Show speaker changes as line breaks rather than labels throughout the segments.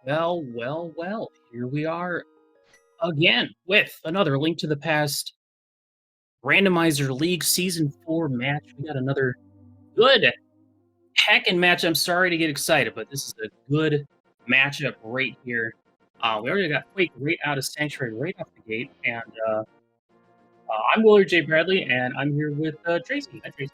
Well. Here we are again with another Link to the Past Randomizer League Season 4 match. We got another good heckin' match. I'm sorry to get excited, but this is a good matchup right here. We already got Quake right out of Sanctuary right off the gate, and I'm Willard J. Bradley, and I'm here with Tracy. Hi, Tracy.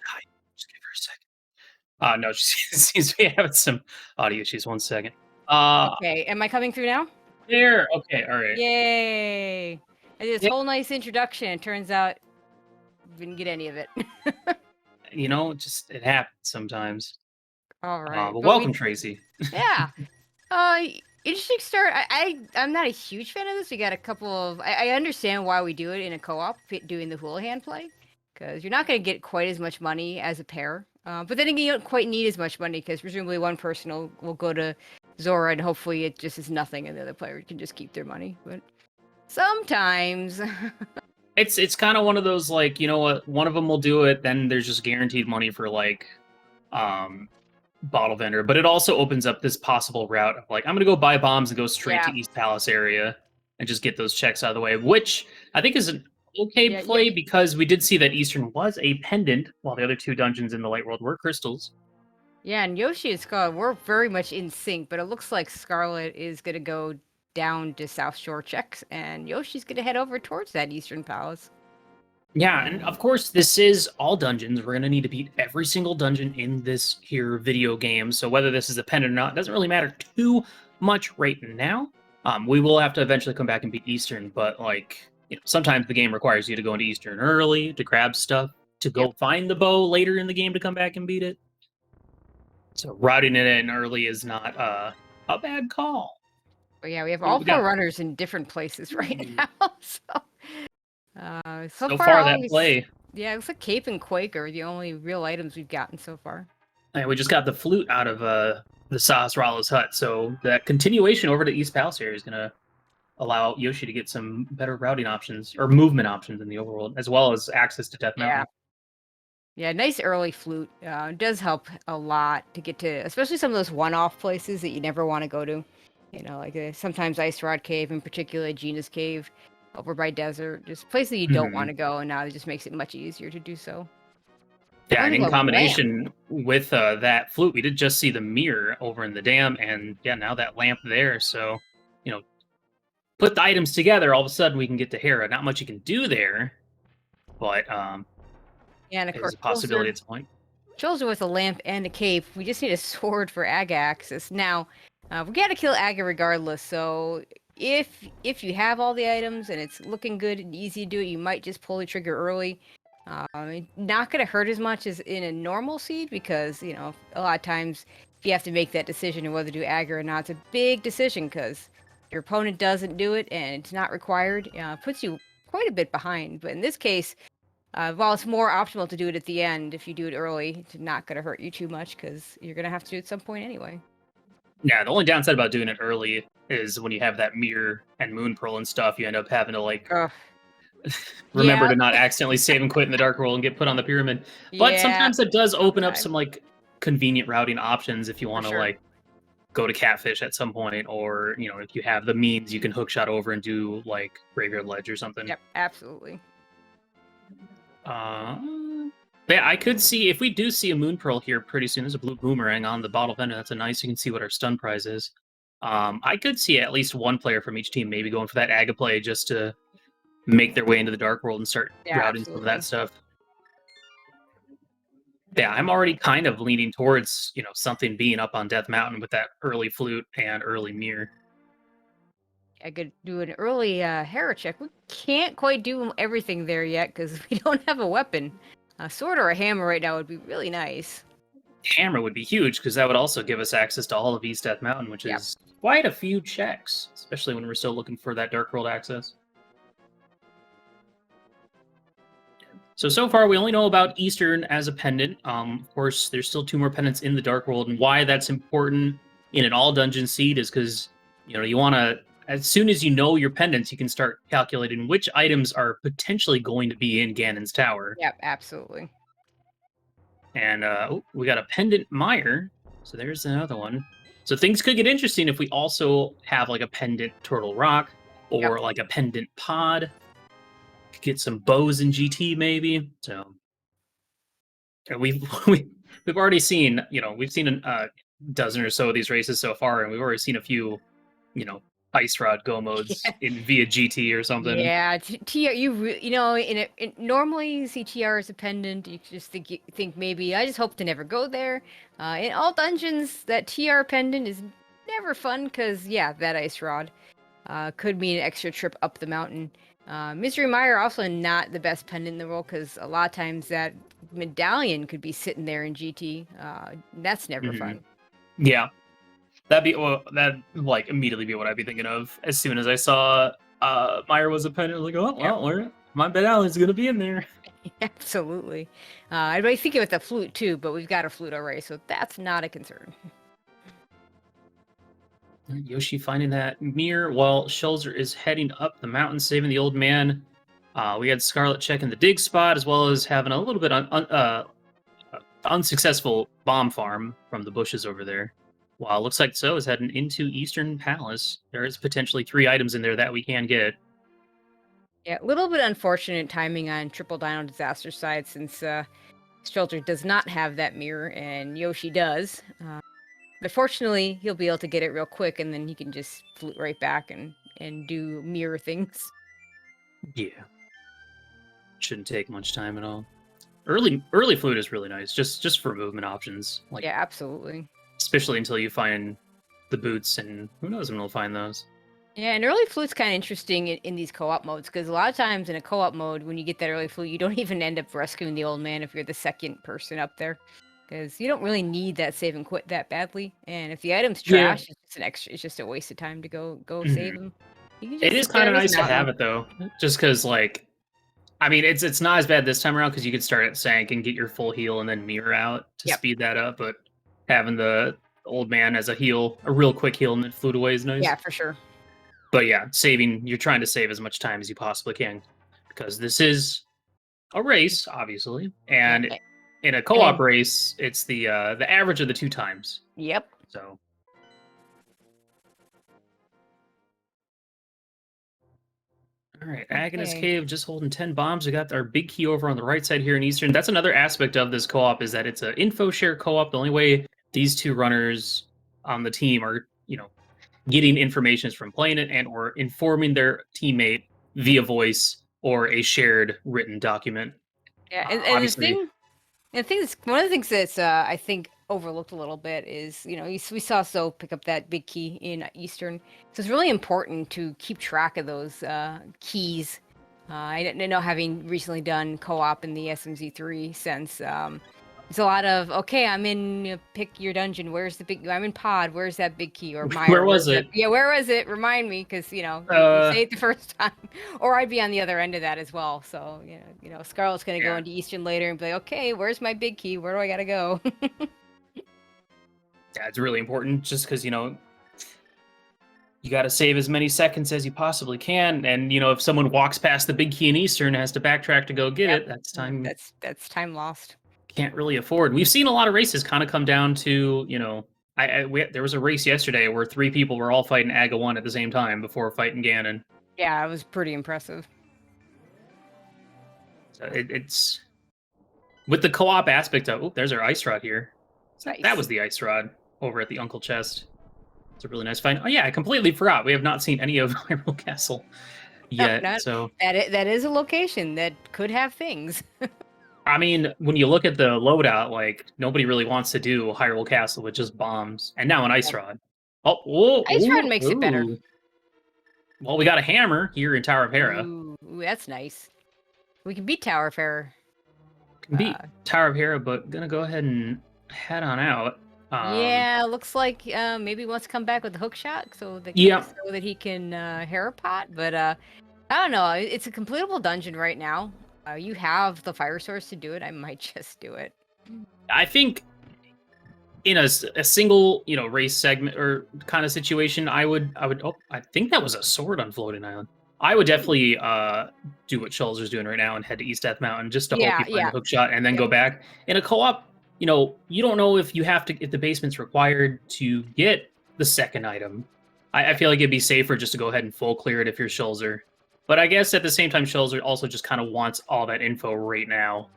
Hi. Just give her a second. No, she seems to be having some audio issues. 1 second.
Okay, am I coming through now?
There. Okay, all right.
Yay! I did this
Yeah.
whole nice introduction. It turns out didn't get any of it.
You know, it happens sometimes.
All right,
But
but
welcome, Tracy.
yeah. Interesting start. I'm not a huge fan of this. We got a couple of. I understand why we do it in a co-op, doing the Houlihan play, because you're not going to get quite as much money as a pair. But then again, you don't quite need as much money because presumably one person will go to Zora and hopefully it just is nothing, and the other player can just keep their money. But sometimes.
It's kind of one of those, like, you know what, one of them will do it, then there's just guaranteed money for like bottle vendor, but it also opens up this possible route of like, I'm gonna go buy bombs and go straight to East Palace area and just get those checks out of the way, which I think is an okay play because we did see that Eastern was a pendant while the other two dungeons in the Light World were crystals.
Yeah, and Yoshi and Scarlet, we're very much in sync, but it looks like Scarlet is going to go down to South Shore checks, and Yoshi's going to head over towards that Eastern Palace.
Yeah, and of course, this is all dungeons. We're going to need to beat every single dungeon in this here video game. So whether this is a pendant or not doesn't really matter too much right now. We will have to eventually come back and beat Eastern, but like, you know, sometimes the game requires you to go into Eastern early to grab stuff, to go find the bow later in the game to come back and beat it. So routing it in early is not a bad call.
But yeah, we have all four runners in different places right now. So far
that play.
Yeah, it looks like Cape and Quake are the only real items we've gotten so far.
And we just got the flute out of the Sahasrah's hut, so that continuation over to East Palace area is going to allow Yoshi to get some better routing options or movement options in the overworld, as well as access to Death Mountain.
Yeah, nice early flute. It does help a lot to get to, especially some of those one-off places that you never want to go to. You know, like sometimes Ice Rod Cave, in particular, Gina's Cave, over by Desert, just places you don't want to go, and now it just makes it much easier to do so.
Yeah, and in combination with that flute, we did just see the mirror over in the dam, and yeah, now that lamp there. So, you know, put the items together, all of a sudden we can get to Hera. Not much you can do there, but
yeah, and of course,
a possibility at some point.
Children with a lamp and a cape. We just need a sword for Aga access. Now, we gotta kill Aga regardless. So if you have all the items and it's looking good and easy to do it, you might just pull the trigger early. Not gonna hurt as much as in a normal seed because, you know, a lot of times if you have to make that decision of whether to do Aga or not, it's a big decision because your opponent doesn't do it and it's not required. Puts you quite a bit behind. But in this case, while it's more optimal to do it at the end, if you do it early, it's not going to hurt you too much because you're going to have to do it at some point anyway.
Yeah, the only downside about doing it early is when you have that mirror and moon pearl and stuff, you end up having to like remember to not accidentally save and quit in the Dark World and get put on the pyramid. But sometimes it does open up some like convenient routing options if you want to like go to Catfish at some point, or, you know, if you have the means, you can hookshot over and do like Graveyard Ledge or something.
Yep, absolutely.
Yeah, I could see if we do see a Moon Pearl here pretty soon. There's a blue boomerang on the bottle vendor. That's a nice. You can see what our stun prize is. I could see at least one player from each team maybe going for that Aga play just to make their way into the Dark World and start routing some of that stuff. Yeah, I'm already kind of leaning towards, you know, something being up on Death Mountain with that early flute and early mirror.
I could do an early Hera check. We can't quite do everything there yet because we don't have a weapon. A sword or a hammer right now would be really nice.
Hammer would be huge because that would also give us access to all of East Death Mountain, which is quite a few checks, especially when we're still looking for that Dark World access. So far, we only know about Eastern as a pendant. Of course, there's still 2 more pendants in the Dark World, and why that's important in an all-dungeon seed is because, you know, you want to as soon as you know your pendants, you can start calculating which items are potentially going to be in Ganon's tower.
Yep, absolutely.
And we got a pendant mire. So there's another one. So things could get interesting if we also have like a pendant turtle rock or
Yep.
like a pendant pod. Could get some bows in GT maybe. So and we've already seen, we've seen a dozen or so of these races so far, and we've already seen a few, ice rod go modes in via GT or something.
Yeah, TR, you know, normally you see TR as a pendant. You just think maybe I just hope to never go there. In all dungeons, that TR pendant is never fun because that ice rod could mean an extra trip up the mountain. Misery Mire also not the best pendant in the world because a lot of times that medallion could be sitting there in GT. That's never fun.
Yeah. That'd like immediately be what I'd be thinking of as soon as I saw Meyer was a pendant. I was like, oh well, my medallion's gonna be in there.
Absolutely. I'd be thinking with the flute too, but we've got a flute already, so that's not a concern.
Yoshi finding that mirror while Shulzer is heading up the mountain, saving the old man. We had Scarlet checking the dig spot, as well as having a little bit unsuccessful bomb farm from the bushes over there. While looks like So is heading into Eastern Palace. There is potentially 3 items in there that we can get.
Yeah, a little bit unfortunate timing on Triple Dino Disaster side since Shelter does not have that mirror and Yoshi does. But fortunately, he'll be able to get it real quick and then he can just flute right back and do mirror things.
Yeah. Shouldn't take much time at all. Early flute is really nice, just for movement options. Like,
yeah, absolutely.
especially until you find the boots, and who knows when we'll find those.
Yeah, and early flute's kind of interesting in these co-op modes because a lot of times in a co-op mode, when you get that early flute, you don't even end up rescuing the old man if you're the second person up there, because you don't really need that save and quit that badly. And if the item's trash, it's just an extra. It's just a waste of time to go save him.
It is kind of nice to have it though, just because like, I mean, it's not as bad this time around because you could start at Sank and get your full heal and then mirror out to speed that up. But having the old man as a heal, a real quick heal, and then flute away is nice.
Yeah, for sure.
But yeah, you're trying to save as much time as you possibly can because this is a race, obviously, and in a co-op race, it's the average of the 2 times.
Yep.
So. All right, Agnes Cave just holding 10 bombs. We got our big key over on the right side here in Eastern. That's another aspect of this co-op is that it's an info share co-op. The only way these 2 runners on the team are, getting information from playing it and or informing their teammate via voice or a shared written document.
Yeah, and the thing is, one of the things that's I think overlooked a little bit is, we saw So pick up that big key in Eastern. So it's really important to keep track of those keys. I didn't know, having recently done co-op in the SMZ3 sense, it's a lot of, okay, I'm in, pick your dungeon. Where's the big, I'm in pod. Where's that big key? Or
where was it?
Yeah, where was it? Remind me, because, you say it the first time. Or I'd be on the other end of that as well. So, Scarlet's going to go into Eastern later and be like, okay, where's my big key? Where do I got to go?
Yeah, it's really important just because, you got to save as many seconds as you possibly can. And, if someone walks past the big key in Eastern and has to backtrack to go get it, that's time.
That's time lost.
Can't really afford. We've seen a lot of races kind of come down to, there was a race yesterday where 3 people were all fighting Aga 1 at the same time before fighting Ganon.
Yeah, it was pretty impressive.
So it's with the co-op aspect of, there's our ice rod here.
Nice.
That was the ice rod over at the Uncle Chest. It's a really nice find. Oh yeah, I completely forgot. We have not seen any of Hyrule Castle yet. So
that is a location that could have things.
I mean, when you look at the loadout, like, nobody really wants to do Hyrule Castle with just bombs. And now an Ice Rod.
Ice Rod makes it better.
Well, we got a hammer here in Tower of Hera.
Ooh, that's nice. We can beat Tower of Hera.
Can beat Tower of Hera, but gonna go ahead and head on out.
Yeah, looks like maybe he wants to come back with the hook shot so that he can Hera pot. But I don't know. It's a completable dungeon right now. You have the fire source to do it. I might just do it.
I think in a single, race segment or kind of situation, I would. Oh, I think that was a sword on Floating Island. I would definitely do what Schulzer's doing right now and head to East Death Mountain just to hope
Yeah,
you find
yeah.
a hook shot and then
Yep.
go back. In a co-op, you don't know if if the basement's required to get the second item. I feel like it'd be safer just to go ahead and full clear it if you're Schulzer. But I guess at the same time, Schulzer also just kind of wants all that info right now.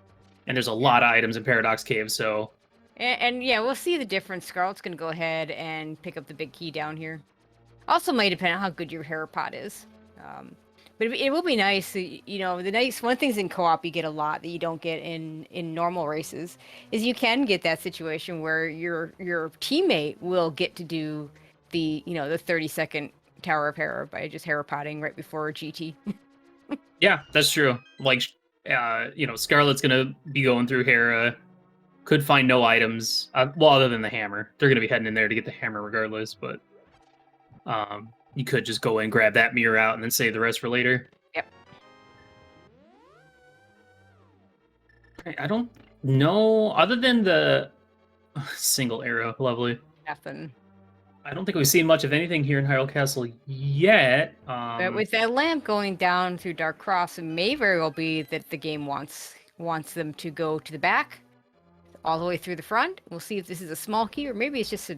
And there's a lot of items in Paradox Cave, so...
And yeah, we'll see the difference. Scarlet's gonna go ahead and pick up the big key down here. Also, might depend on how good your hair pot is. But it will be nice. The nice one of the things in co-op you get a lot that you don't get in normal races is you can get that situation where your teammate will get to do the 30-second tower of hair by just hair potting right before GT.
Yeah, that's true. Like, Scarlet's gonna be going through Hera. Could find no items, other than the hammer. They're gonna be heading in there to get the hammer regardless, but you could just go in, grab that mirror out, and then save the rest for later.
Yep.
I don't know, other than the single arrow, lovely.
Nothing.
I don't think we've seen much of anything here in Hyrule Castle yet.
But with that lamp going down through Dark Cross, it may very well be that the game wants them to go to the back, all the way through the front. We'll see if this is a small key or maybe it's just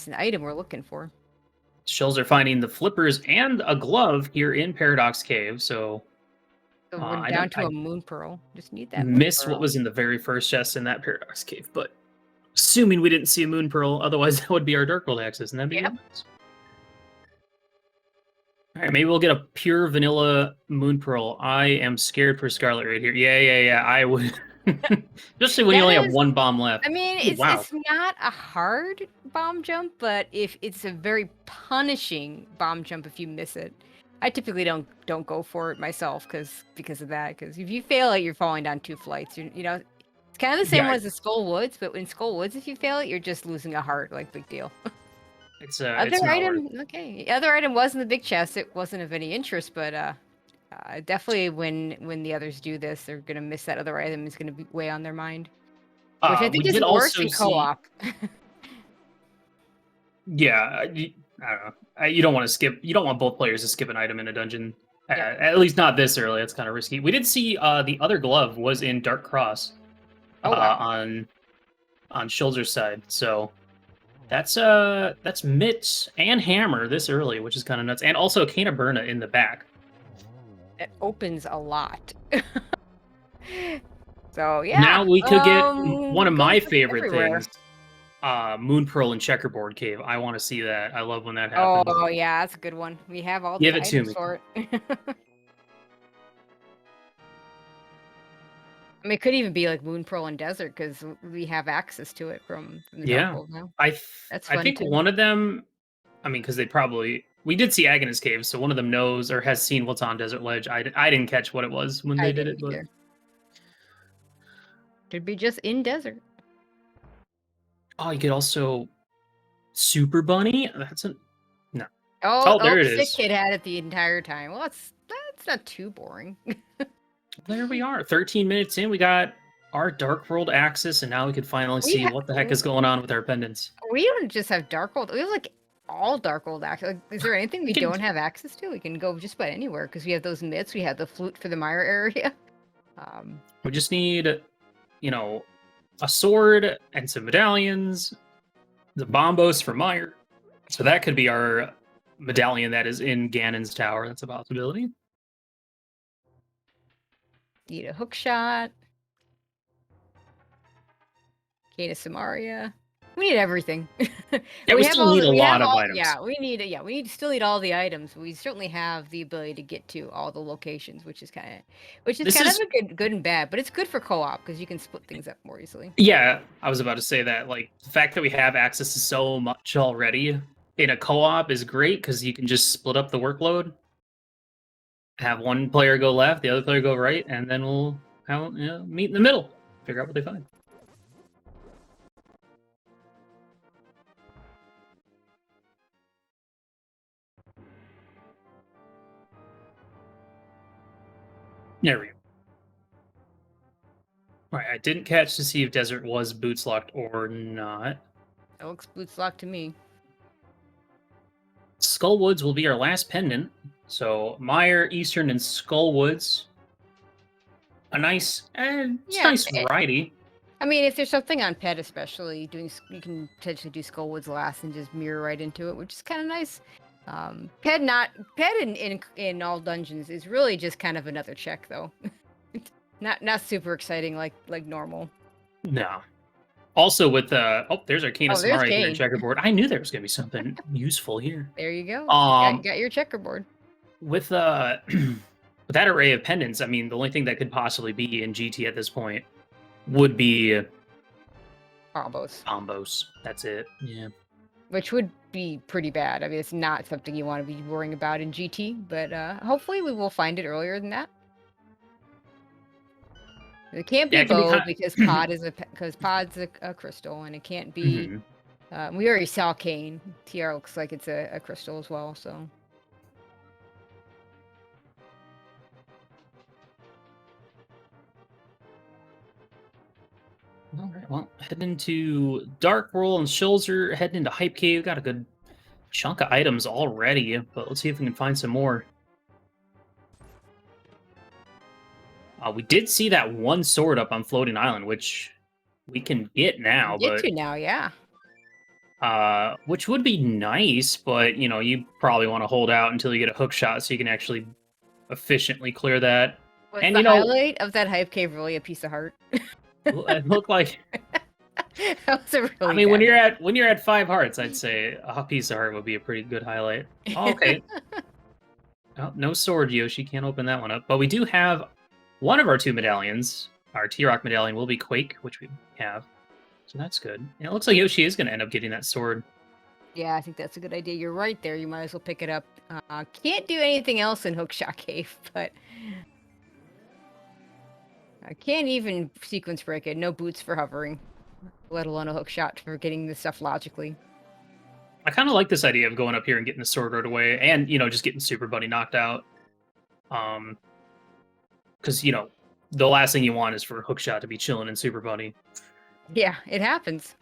an item we're looking for.
Shells are finding the flippers and a glove here in Paradox Cave, so
we're down to a moon pearl. Just need that.
Miss what was in the very first chest in that Paradox Cave, but assuming we didn't see a moon pearl, otherwise that would be our Dark World access, and that'd be nice. All right, maybe we'll get a pure vanilla moon pearl. I am scared for Scarlet right here. Yeah. I would, especially when you only have one bomb left.
I mean, it's not a hard bomb jump, but if it's a very punishing bomb jump if you miss it. I typically don't go for it myself because of that. Because if you fail it, you're falling down 2 flights. It's kind of the same as the Skull Woods, but in Skull Woods, if you fail it, you're just losing a heart. Like, big deal. Other item, okay. The other item was in the big chest. It wasn't of any interest, but definitely when the others do this, they're gonna miss that other item. It's gonna be way on their mind, which I think is worse in co-op.
Yeah, I don't know. You don't want to skip. You don't want both players to skip an item in a dungeon. Yeah. At least not this early. It's kind of risky. We did see the other glove was in Dark Cross. On Schulzer's side, so that's Mitz and Hammer this early, which is kind of nuts, and also Kana Burna in the back.
It opens a lot. So yeah.
Now we could get one of my favorite things, Moon Pearl and Checkerboard Cave. I want to see that. I love when that happens.
Oh yeah, that's a good one. We have all the items for it. I mean, it could even be like Moon Pearl and Desert because we have access to it from the Dark World now.
I think one of them, I mean, because we did see Agnes Cave, so one of them knows or has seen what's on Desert Ledge. I didn't catch what it was when they did it, but
could be just in Desert.
Oh, you could also Super Bunny. No.
Oh, there it is. Sick Kid had it the entire time. Well, that's not too boring.
There we are. 13 minutes in, we got our Dark World access, and now we can finally see what the heck is going on with our pendants.
We don't just have Dark World. We have like all Dark World access. Like, is there anything we don't have access to? We can go just about anywhere because we have those myths. We have the flute for the Mire area.
We just need, a sword and some medallions, the bombos for Mire. So that could be our medallion that is in Ganon's tower. That's a possibility.
Need a hook shot. Kata Samaria. We need everything.
Yeah, we still need a lot of items.
Yeah, we still need all the items. We certainly have the ability to get to all the locations, which is kind of a good and bad, but it's good for co-op because you can split things up more easily.
Yeah, I was about to say that. Like, the fact that we have access to so much already in a co-op is great because you can just split up the workload. Have one player go left, the other player go right, and then we'll meet in the middle. Figure out what they find. There we go. All right, I didn't catch to see if Desert was boots locked or not.
That looks boots locked to me.
Skullwoods will be our last pendant. So Mire, Eastern, and Skullwoods. A nice, it's a
Yeah,
nice variety.
I mean, if there's something on pet, especially you can potentially do Skullwoods last and just mirror right into it, which is kind of nice. Pet in all dungeons is really just kind of another check though. not super exciting like normal.
No. Also with there's Arcana
Oh, there's
Samara here in
Kane.
checkerboard. I knew there was gonna be something useful here.
There you go.
Um,
Got your checkerboard.
with with that array of pendants, I mean, the only thing that could possibly be in GT at this point would be
Combos.
That's it. Yeah.
Which would be pretty bad. I mean, it's not something you want to be worrying about in GT, but hopefully we will find it earlier than that. It can't be bow because pod's a crystal, and it can't be. We already saw Kane. TR looks like it's a crystal as well. So.
All right. Well, heading into Dark World and Shulls are heading into Hype Cave. Got a good chunk of items already, but let's see if we can find some more. We did see that one sword up on Floating Island, which we can get now.
Get to now, yeah.
Which would be nice, but you probably want to hold out until you get a hook shot so you can actually efficiently clear that.
Was the highlight of that hype cave really a piece of heart?
It looked like.
That was a really.
I mean, when you're at 5 hearts, I'd say a piece of heart would be a pretty good highlight. Oh, okay. Oh, no sword, Yoshi. Can't open that one up. But we do have one of our 2 medallions. Our T-Rock medallion will be Quake, which we have. So that's good. And it looks like Yoshi is going to end up getting that sword.
Yeah, I think that's a good idea. You're right there. You might as well pick it up. Can't do anything else in Hookshot Cave, but I can't even sequence break it. No boots for hovering, let alone a hookshot for getting this stuff logically.
I kind of like this idea of going up here and getting the sword right away, and just getting Super Buddy knocked out. Because the last thing you want is for Hookshot to be chilling in Super Buddy.
Yeah, it happens.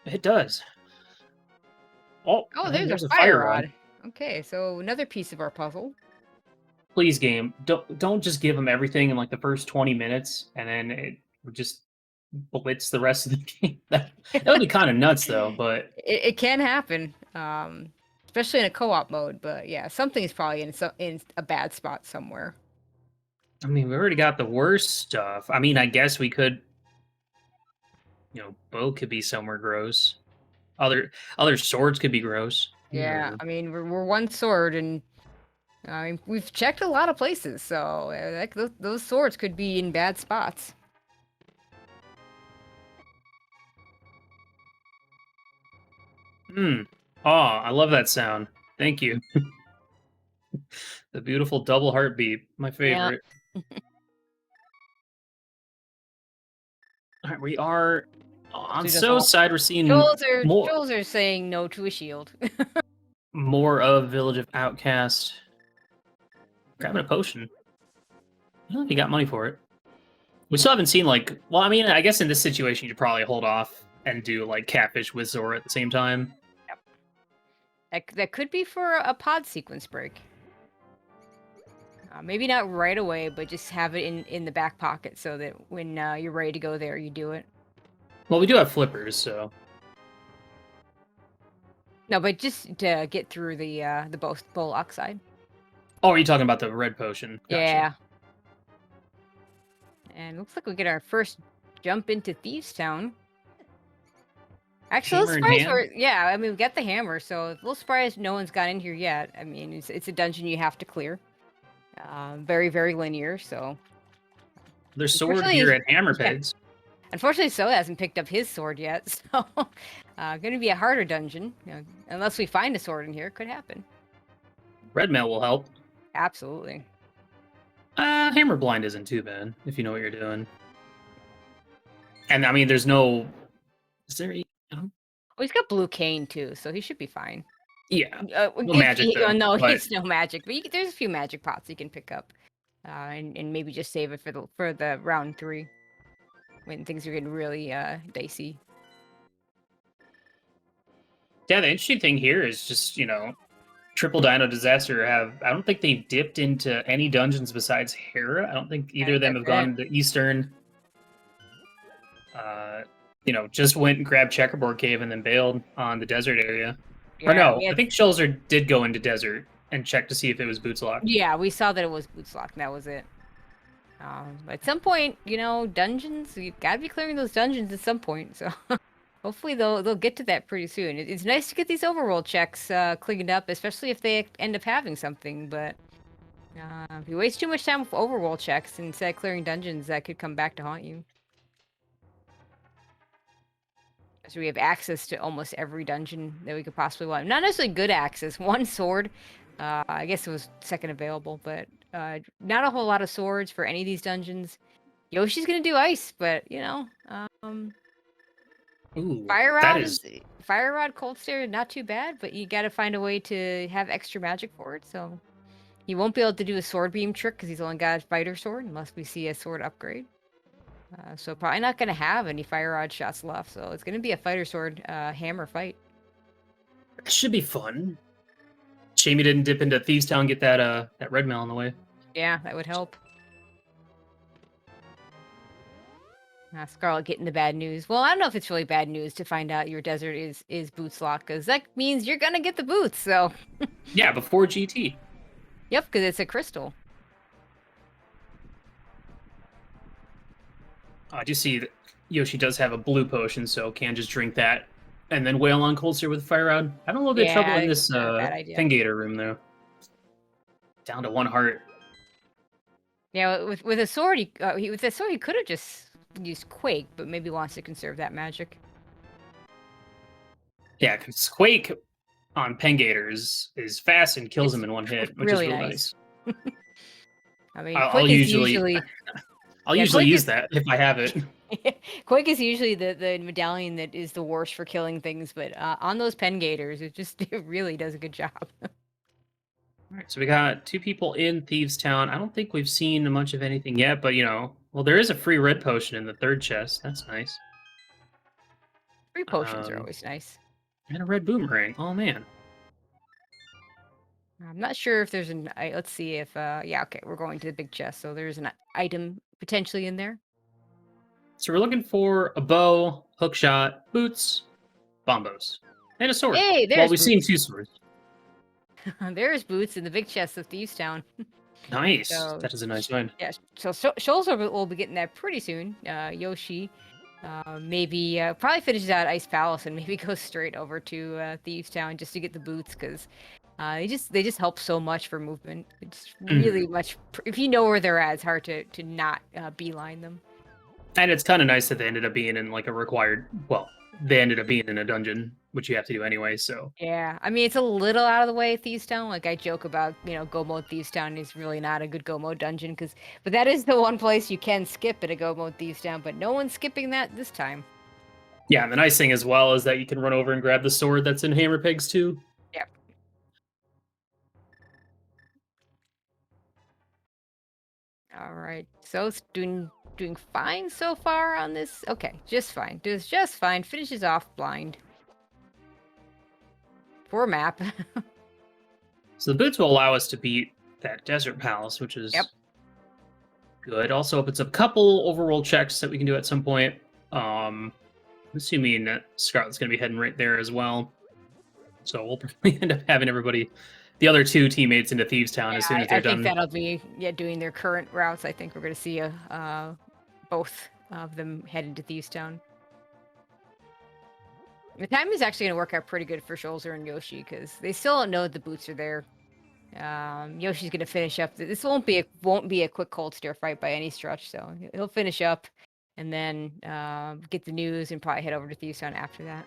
It does. Oh,
there's a fire rod. Okay, so another piece of our puzzle.
Please, game, don't just give them everything in like the first 20 minutes, and then it would just blitz the rest of the game. That would be kind of nuts, though. But
it can happen, especially in a co-op mode. But yeah, something is probably in a bad spot somewhere.
I mean, we already got the worst stuff. I mean, I guess we could. Bow could be somewhere gross. Other swords could be gross.
Yeah, I mean, we're one sword, and I mean, we've checked a lot of places, so those swords could be in bad spots.
Oh, I love that sound. Thank you. The beautiful double heartbeat, my favorite.
Yeah.
All right, we are on So's side. We're seeing
Trolls are saying no to a shield.
More of Village of Outcast. Grabbing a potion. I don't know if you got money for it. We still haven't seen well, I mean, I guess in this situation you'd probably hold off and do Catfish with Zora at the same time.
Yep. That could be for a pod sequence break. Maybe not right away, but just have it in the back pocket so that when you're ready to go there, you do it.
Well, we do have flippers, so.
No, but just to get through the bowl oxide.
Oh, are you talking about the red potion?
Gotcha. Yeah. And looks like we get our first jump into Thieves Town. Actually, I mean, we got the hammer, so a little surprised no one's got in here yet. I mean, it's a dungeon you have to clear. Very, very linear, so.
There's sword here at Hammer Pigs.
Yeah. Unfortunately, So hasn't picked up his sword yet, so going to be a harder dungeon. Unless we find a sword in here, it could happen. Red mail will help. Absolutely.
Hammer blind isn't too bad if you know what you're doing. And I mean, there's no. Is there?
Oh, he's got blue cane too, so he should be fine.
Yeah. No magic.
No, it's no magic, but there's a few magic pots you can pick up, and maybe just save it for the round 3 when things are getting really dicey.
Yeah, the interesting thing here is just, Triple Dino Disaster I don't think they've dipped into any dungeons besides Hera. I don't think
I
either of
think
them
that's
have gone
it.
into Eastern. Just went and grabbed Checkerboard Cave and then bailed on the desert area. Or
Yeah,
no,
we
I
had,
think Shulzer did go into desert and check to see if it was boots locked.
yeah, we saw that it was boots locked, and that was it. At some point, dungeons, you gotta be clearing those dungeons at some point, so hopefully they'll get to that pretty soon. It's nice to get these overworld checks cleaned up, especially if they end up having something, but if you waste too much time with overworld checks instead of clearing dungeons, that could come back to haunt you. So we have access to almost every dungeon that we could possibly want. Not necessarily good access. One sword, I guess it was second available, but not a whole lot of swords for any of these dungeons. Yoshi's gonna do ice, but
Ooh,
fire
that
rod
is
is fire rod, cold stare, not too bad, but you got to find a way to have extra magic for it. So he won't be able to do a sword beam trick because he's only got a fighter sword unless we see a sword upgrade. So probably not going to have any fire rod shots left. So it's going to be a fighter sword hammer fight.
that should be fun. Shame he didn't dip into Thieves Town and get that red mail on the way.
Yeah, that would help. Scarlet getting the bad news. Well, I don't know if it's really bad news to find out your desert is boots locked, because that means you're gonna get the boots. So,
Yeah, before GT.
yep, because it's a crystal.
I do see that Yoshi does have a blue potion, so can just drink that and then wail on Cold Stare with Fire Rod. I don't know bit of trouble
Yeah,
in
it's
this
not a bad idea.
Pengator room though. Down to 1 heart.
Yeah, with a sword, with a sword he could have just used Quake, but maybe wants to conserve that magic.
Yeah, because Quake on Pengators is fast and kills
It's
him in 1 hit, which is
really
real
nice.
nice.
I mean,
I'll
Quake is
usually
usually
I'll
yeah,
usually
Quake
use
is
that if I have it.
Quake is usually the medallion that is the worst for killing things, but on those Pengators, it really does a good job.
All right, so we got 2 people in Thieves Town. I don't think we've seen much of anything yet, but well, there is a free red potion in the 3rd chest. That's nice.
Free potions are
Um,
always nice.
and a red boomerang. Oh man.
I'm not sure if there's let's see if yeah, okay, we're going to the big chest, so there's an item potentially in there.
So we're looking for a bow, hook shot, boots, bombos, and a sword.
Hey,
Well,
there's
we've seen
boots.
2 swords.
There's boots in the big chest of Thieves Town.
Nice.
So
That is a nice find.
yeah, so Shoals will be getting that pretty soon. Yoshi, maybe probably finishes out Ice Palace and maybe goes straight over to Thieves Town just to get the boots because they just help so much for movement. It's really much. If you know where they're at, it's hard to not beeline them.
And it's kind of nice that they ended up being in like a required. Well, they ended up being in a dungeon, which you have to do anyway. So
Yeah, I mean it's a little out of the way, Thieves Town. Like I joke about, Go Mode Thieves Town is really not a good Go Mode dungeon but that is the one place you can skip at a Go Mode Thieves Town, but no one's skipping that this time.
yeah, and the nice thing as well is that you can run over and grab the sword that's in Hammer Pigs too.
Yep. All right, so it's doing fine so far on this. Okay, just fine. Does just fine. Finishes off blind. Poor map.
So the boots will allow us to beat that Desert Palace, which is good. Also opens up a couple overworld checks that we can do at some point. I'm assuming that Scarlet's going to be heading right there as well. So we'll probably end up having the other 2 teammates into Thieves Town as soon as they're
I think
done.
that'll be doing their current routes. I think we're going to see both of them head into Thieves Town. The time is actually going to work out pretty good for Shoulder and Yoshi because they still don't know the boots are there. Yoshi's going to finish up. This won't be a quick cold stare fight by any stretch. So he'll finish up and then get the news and probably head over to Thieves Town after that.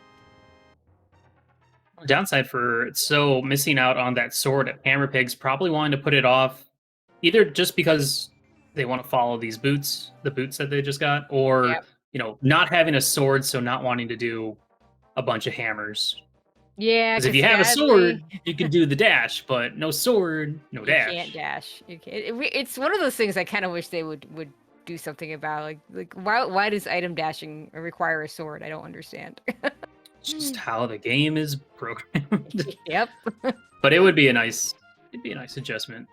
Downside for missing out on that sword at Hammer Pigs, probably wanting to put it off, either just because they want to follow the boots that they just got, or not having a sword, so not wanting to do a bunch of hammers.
Yeah,
because if you have a sword, you can do the dash, but no sword, no dash.
You can't dash. It's one of those things I kind of wish they would do something about. Like why does item dashing require a sword? I don't understand.
It's just how the game is programmed.
Yep.
But it'd be a nice adjustment.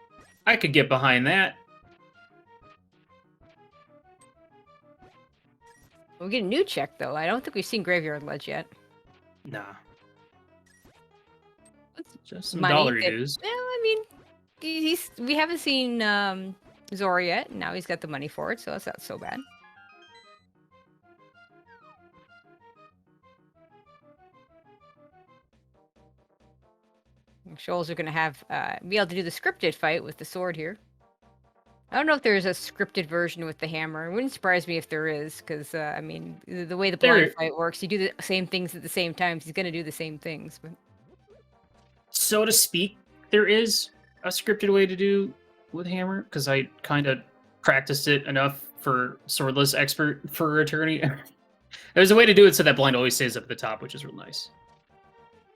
I could get behind that.
We get a new check though. I don't think we've seen Graveyard Ledge yet.
Nah. Just some
Money
dollar
that-
dues.
Well, I mean, we haven't seen Zora yet. And now he's got the money for it, so that's not so bad. Shoals are gonna have be able to do the scripted fight with the sword here. I don't know if there's a scripted version with the hammer. It wouldn't surprise me if there is, because I mean, the way the blind fight works, you do the same things at the same time. So he's gonna do the same things. But
So to speak, there is a scripted way to do with hammer because I kind of practiced it enough for swordless expert for attorney. There's a way to do it so that blind always stays up at the top, which is real nice.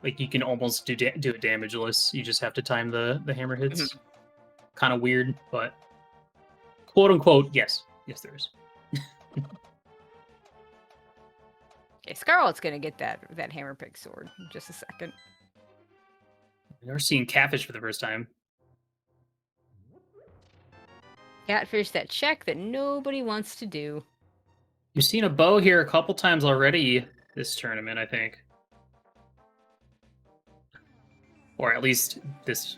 Like you can almost do it damageless. You just have to time the hammer hits. Kind of weird, but quote unquote, yes, there is.
okay, Scarlet's gonna get that hammer pick sword in just a second.
We're seeing Catfish for the first time.
Catfish, that check that nobody wants to do.
You've seen a bow here a couple times already this tournament, I think. Or at least this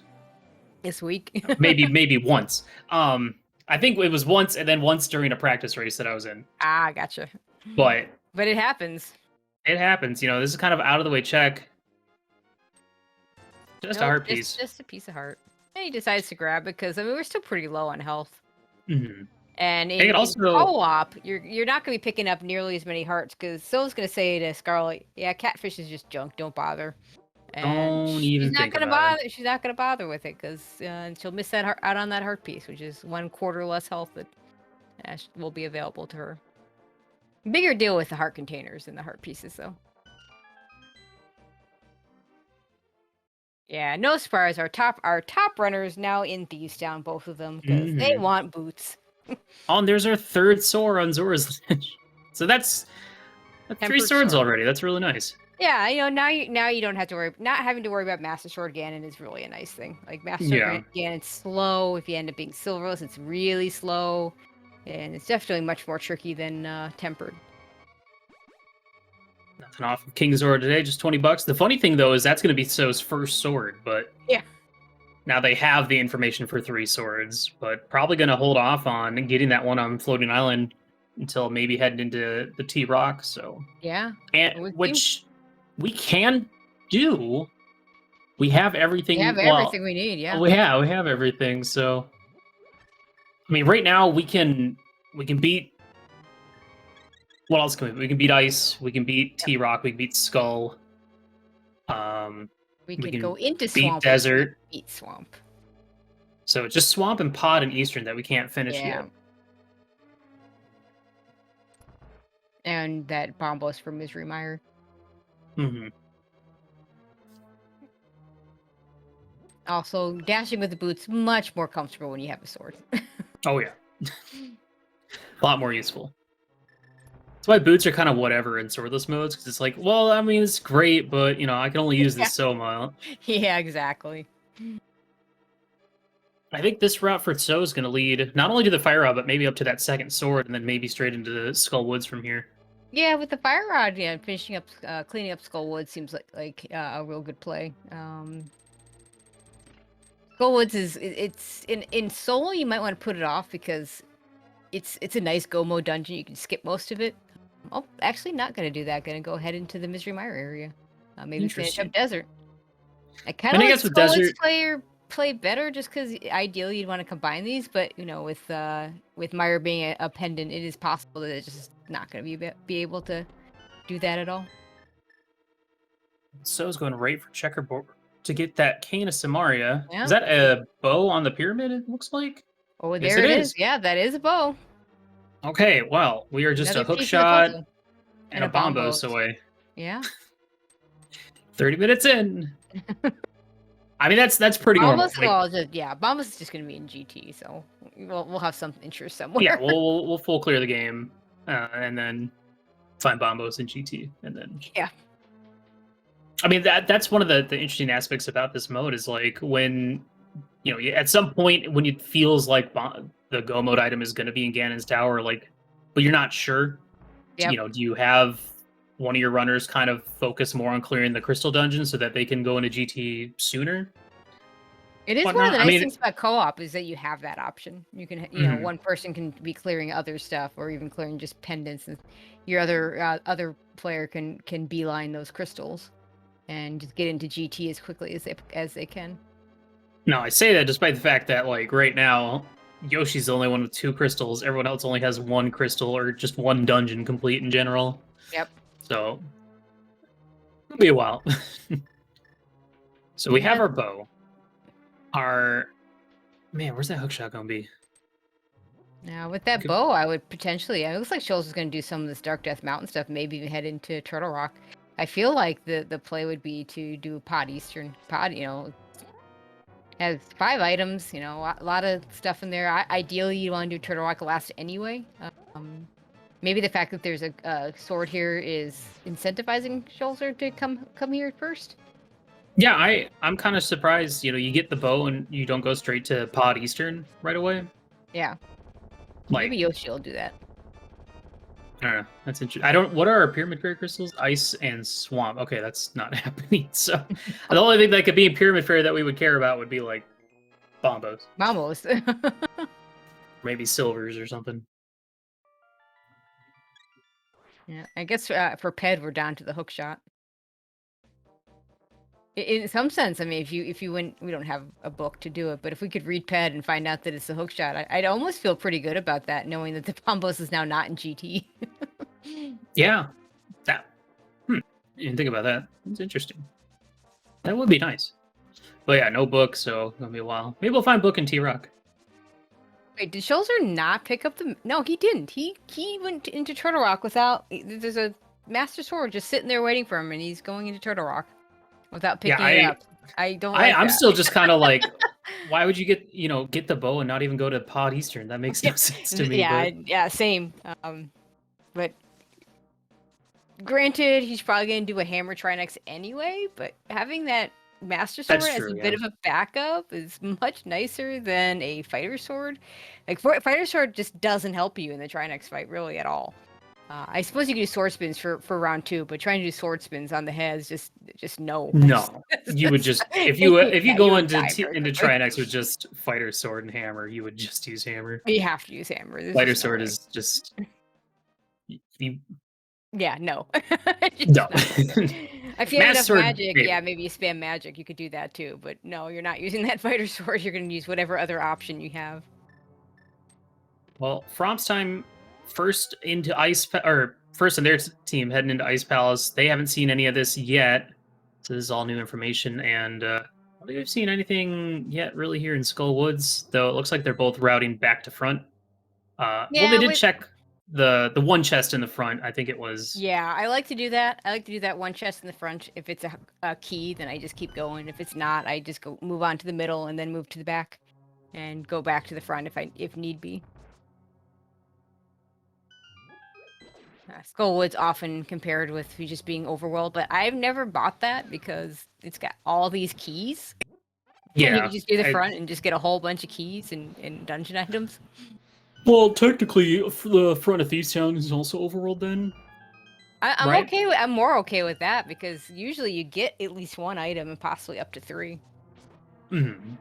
week.
maybe once. I think it was once and then once during a practice race that I was in.
Ah, gotcha.
But
it happens.
It happens, you know, this is kind of out of the way check. Just a heart piece.
Just a piece of heart. And he decides to grab it because I mean we're still pretty low on health.
Mm-hmm.
And in co-op, you're not going to be picking up nearly as many hearts because Soul's going to say to Scarlet, "Yeah, Catfish is just junk. Don't bother." And she's not going to bother. She's not going to bother with it because she'll miss out on that heart piece, which is 1/4 less health that will be available to her. Bigger deal with the heart containers than the heart pieces, though. Yeah, no surprise. Our top runners now in Thieves Town, both of them, because they want boots.
Oh, and there's our third sword on Zora's Ledge. So that's 3 swords already. That's really nice.
Yeah, you know, now you don't have to worry. Not having to worry about Master Sword Ganon is really a nice thing. Like Master Sword Ganon's slow. If you end up being silverless, it's really slow, and it's definitely much more tricky than tempered.
Nothing off of King Zora today, just $20. The funny thing though is that's going to be So's first sword, but
yeah.
Now they have the information for 3 swords, but probably going to hold off on getting that one on Floating Island until maybe heading into the T-Rock. So
yeah,
and which we can do. We have everything.
We have everything we need. Yeah,
we have everything. So I mean, right now we can beat. What else can we? We can beat Ice. We can beat T-Rock. We can beat Skull.
We can go into
beat
Swamp.
Desert.
Beat Swamp.
So it's just Swamp and Pod and Eastern that we can't finish yet.
And that Bombos for Misery Mire.
Mm-hmm.
Also, dashing with the boots much more comfortable when you have a sword.
Oh yeah, a lot more useful. That's why boots are kind of whatever in swordless modes, because it's like, well, I mean, it's great, but you know, I can only use this so much.
Yeah, exactly.
I think this route for So is going to lead not only to the Fire Rod, but maybe up to that second sword, and then maybe straight into the Skull Woods from here.
Yeah, with the Fire Rod, yeah, finishing up, cleaning up Skull Woods seems like a real good play. Skull Woods it's in Soul. You might want to put it off because it's a nice go mode dungeon. You can skip most of it. Oh, actually, not gonna do that. Gonna go ahead into the Misery Mire area. Maybe finish up Desert. I kind of like Skull Woods play better just because ideally you'd want to combine these, but you know, with Mire being a pendant, it is possible that it's just not going to be able to do that at all.
So's going right for checkerboard to get that Cane of Samaria.
Yeah.
Is that a bow on the pyramid? It looks like.
Oh, there it is. Yeah, that is a bow.
Okay, well, we are just a hook shot and a bombos away.
Yeah.
30 minutes in. I mean, that's pretty normal.
Bombos is just going to be in GT, so we'll have some interest somewhere.
Yeah, we'll full clear the game, and then find Bombos in GT, and then I mean, that's one of the interesting aspects about this mode is like when at some point when it feels like the go mode item is going to be in Ganon's tower, like, but you're not sure.
Yep.
Do you have one of your runners kind of focus more on clearing the crystal dungeon so that they can go into GT sooner?
It is one of
Whatnot.
the
I
nice
mean,
things about co-op is that you have that option. You can,
mhm.
one person can be clearing other stuff, or even clearing just pendants, and your other player can beeline those crystals, and just get into GT as quickly as they can.
No, I say that despite the fact that like right now Yoshi's the only one with 2 crystals. Everyone else only has 1 crystal or just 1 dungeon complete in general.
Yep.
So it'll be a while. So we have
Yeah.
our bow. Our man, where's that hookshot gonna be?
Now with that bow, I would potentially. It looks like Shoals is going to do some of this Dark Death Mountain stuff. Maybe even head into Turtle Rock. I feel like the play would be to do Pod Eastern. Pod, has 5 items. A lot of stuff in there. Ideally, you want to do Turtle Rock last anyway. Maybe the fact that there's a sword here is incentivizing Shoulder to come here first.
Yeah, I'm kind of surprised. You get the bow and you don't go straight to Pod Eastern right away.
Yeah.
Like,
Maybe Yoshi will do that.
I don't know. That's interesting. I don't. What are our pyramid fairy crystals? Ice and swamp. Okay, that's not happening. So the only thing that could be in pyramid fairy that we would care about would be like bombos,
Almost.
maybe silvers or something.
Yeah, I guess for Ped we're down to the hook shot. In some sense, I mean, if you went, we don't have a book to do it, but if we could read Ped and find out that it's the hook shot, I'd almost feel pretty good about that, knowing that the Bombos is now not in GT.
Yeah, that. You didn't think about that. It's interesting. That would be nice. But yeah, no book, so it'll be a while. Maybe we'll find book in T-Rock.
Wait, did Schulzer not pick up the? No, he didn't. He went into Turtle Rock without. There's a Master Sword just sitting there waiting for him, and he's going into Turtle Rock without picking it up. I don't like
I'm
that.
still just kind of like, why would you get the bow and not even go to Pod Eastern? That makes no sense to me.
Yeah,
But...
yeah, same. But granted, he's probably going to do a Hammer Trinex anyway. But having that Master Sword
That's
as
true,
a
yeah.
bit of a backup is much nicer than a Fighter Sword. Like, Fighter Sword just doesn't help you in the Trinex fight really at all. I suppose you can do sword spins for round 2, but trying to do sword spins on the head is just no.
No, you would just if you
Yeah,
go
you would
into
die very
into
quickly.
Trinex with just fighter sword and hammer, you would just use hammer.
You have to use hammer. There's
Fighter
just no
sword
way.
is just
Yeah, no.
no.
If you have
Master
enough
sword,
magic,
maybe.
yeah, maybe you spam magic, you could do that too. But no, you're not using that fighter sword. You're going to use whatever other option you have.
Well, FROMPS time first into or first in their team heading into Ice Palace. They haven't seen any of this yet, so this is all new information. And I don't think we've seen anything yet really here in Skull Woods, though. It looks like they're both routing back to front. Well, they
Yeah,
did check the one chest in the front. I think it was.
Yeah, I like to do that. I like to do that one chest in the front. If it's a key, then I just keep going. If it's not, I just go move on to the middle and then move to the back, and go back to the front if need be. Skullwood's often compared with just being overworld, but I've never bought that because it's got all these keys.
Yeah,
And you can just do the front and just get a whole bunch of keys and dungeon items.
Well, technically, the front of Thieves Town is also overworld then.
I'm
right?
okay with. I'm more okay with that because usually you get at least 1 item and possibly up to 3.
Mm-hmm.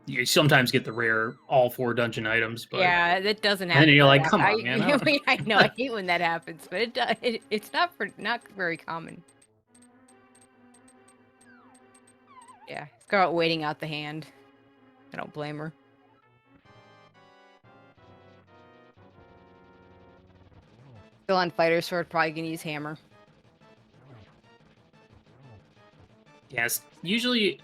You sometimes get the rare all 4 dungeon items, but
yeah, that doesn't happen.
and then you're like, come on, man.
I know, I hate when that happens, but it's not very common. Yeah, Scarlet waiting out the hand. I don't blame her. Still on fighter sword, probably gonna use hammer.
Yes, usually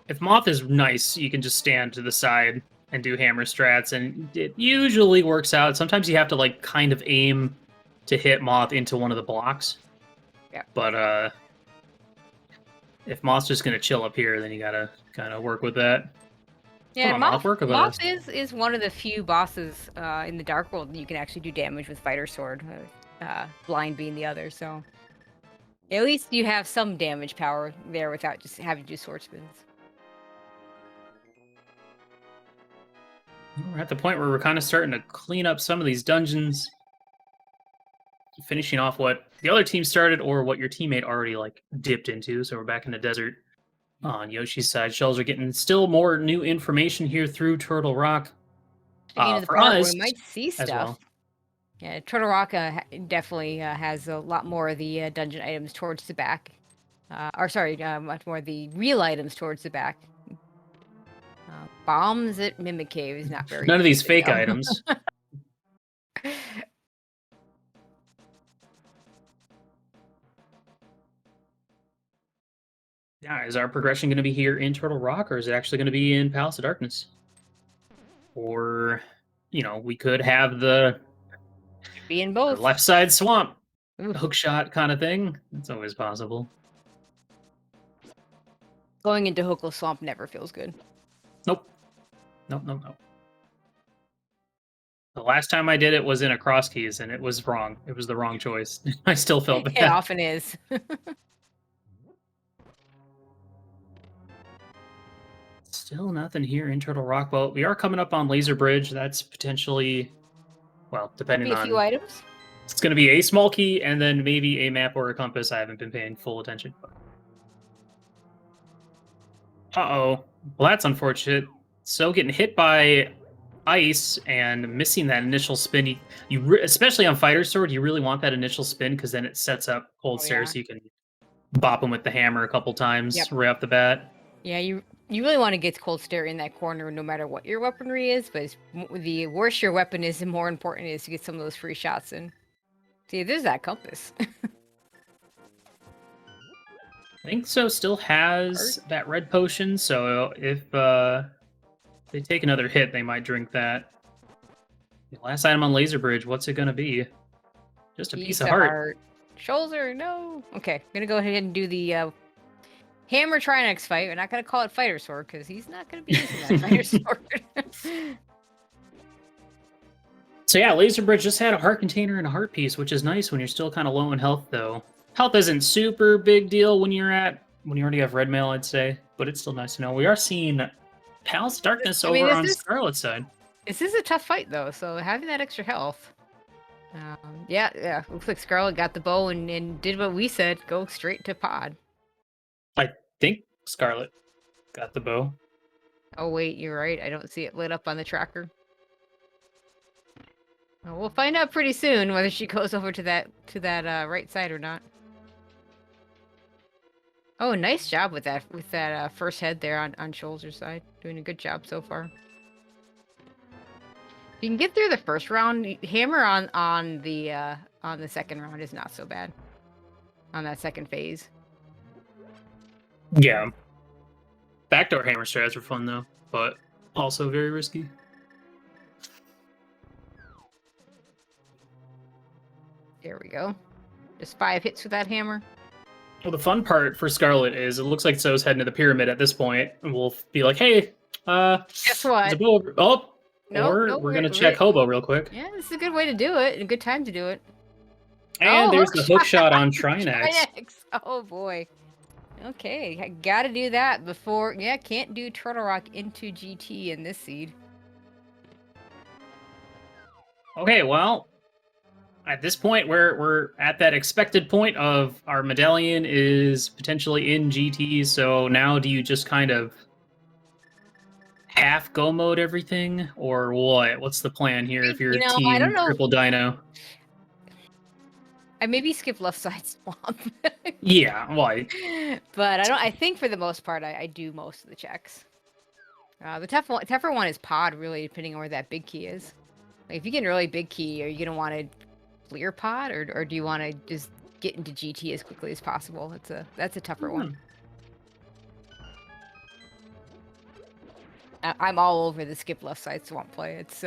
if Moth is nice, you can just stand to the side and do hammer strats, and it usually works out. Sometimes you have to like kind of aim to hit Moth into one of the blocks.
Yeah.
But if Moth's just gonna chill up here, then you gotta kind of work with that.
Yeah,
on,
Moth
Moth
is one of the few bosses in the Dark World that you can actually do damage with fighter sword. Blind being the other, so At least you have some damage power there without just having to do sword spins.
We're at the point where we're kind of starting to clean up some of these dungeons, finishing off what the other team started or what your teammate already like dipped into. So we're back in the desert on Yoshi's side. Shells are getting still more new information here through Turtle Rock.
Getting to the
For
part
us
where we might see
as
stuff.
well.
Yeah, Turtle Rock definitely has a lot more of the dungeon items towards the back. Much more of the real items towards the back. Bombs at Mimic Cave is not very
None of these
good
fake
job.
items. Yeah, is our progression going to be here in Turtle Rock, or is it actually going to be in Palace of Darkness? Or, we could have the
Be in both.
left side swamp
Oof.
hook shot kind of thing. It's always possible.
Going into Hookless Swamp never feels good.
Nope. Nope. The last time I did it was in a cross keys, and it was wrong. It was the wrong choice. I still felt bad.
It often is.
Still nothing here in Turtle Rock. Well, we are coming up on Laser Bridge. That's potentially, well, depending
Be a
on...
few items.
It's going to be a small key, and then maybe a map or a compass. I haven't been paying full attention. Uh-oh. Well, that's unfortunate. So getting hit by ice and missing that initial spin, especially on Fighter Sword, you really want that initial spin because then it sets up cold stairs so you can bop them with the hammer a couple times right off the bat.
Yeah, you really want to get cold stare in that corner no matter what your weaponry is, but the worse your weapon is, the more important it is to get some of those free shots in. See, there's that compass.
I think so still has that red potion, so if they take another hit, they might drink that. The last item on Laser Bridge, what's it going to be? Just a piece of heart.
Shoulder, no. Okay, I'm going to go ahead and do the Hammer Trinex fight. We're not going to call it Fighter Sword, because he's not going to be using that Fighter Sword.
So yeah, Laser Bridge just had a heart container and a heart piece, which is nice when you're still kind of low in health, though. Health isn't super big deal when you already have red mail, I'd say, but it's still nice to know. We are seeing Palace of Darkness over on Scarlet's side.
This is a tough fight, though, so having that extra health. Yeah. Looks like Scarlet got the bow and did what we said, go straight to pod.
I think Scarlet got the bow.
Oh, wait, you're right. I don't see it lit up on the tracker. Well, we'll find out pretty soon whether she goes over to that right side or not. Oh, nice job with that first head there on Shoulder's side. Doing a good job so far. If you can get through the first round, hammer on the second round is not so bad. On that second phase.
Yeah. Backdoor hammer strats are fun though, but also very risky.
There we go. Just 5 hits with that hammer.
Well, the fun part for Scarlet is it looks like Zoe's heading to the pyramid at this point, and we'll be like, "Hey,
guess what?
Oh,
no,
we're gonna check Hobo real quick."
Yeah, this is a good way to do it. A good time to do it.
And there's the hook shot on Trinex.
Oh boy. Okay, I gotta do that before. Yeah, can't do Turtle Rock into GT in this seed.
Okay, well, at this point, we're at that expected point of our medallion is potentially in GT. So now, do you just kind of half go mode everything, or what? What's the plan here if you're team
I don't know.
Triple Dino?
I maybe skip left side swamp.
Yeah, why?
But I think for the most part, I do most of the checks. The tougher one is pod, really, depending on where that big key is. Like, if you get a really big key, are you gonna want to clear pod, or do you want to just get into GT as quickly as possible? That's a tougher one. I'm all over the skip left side swamp play. It's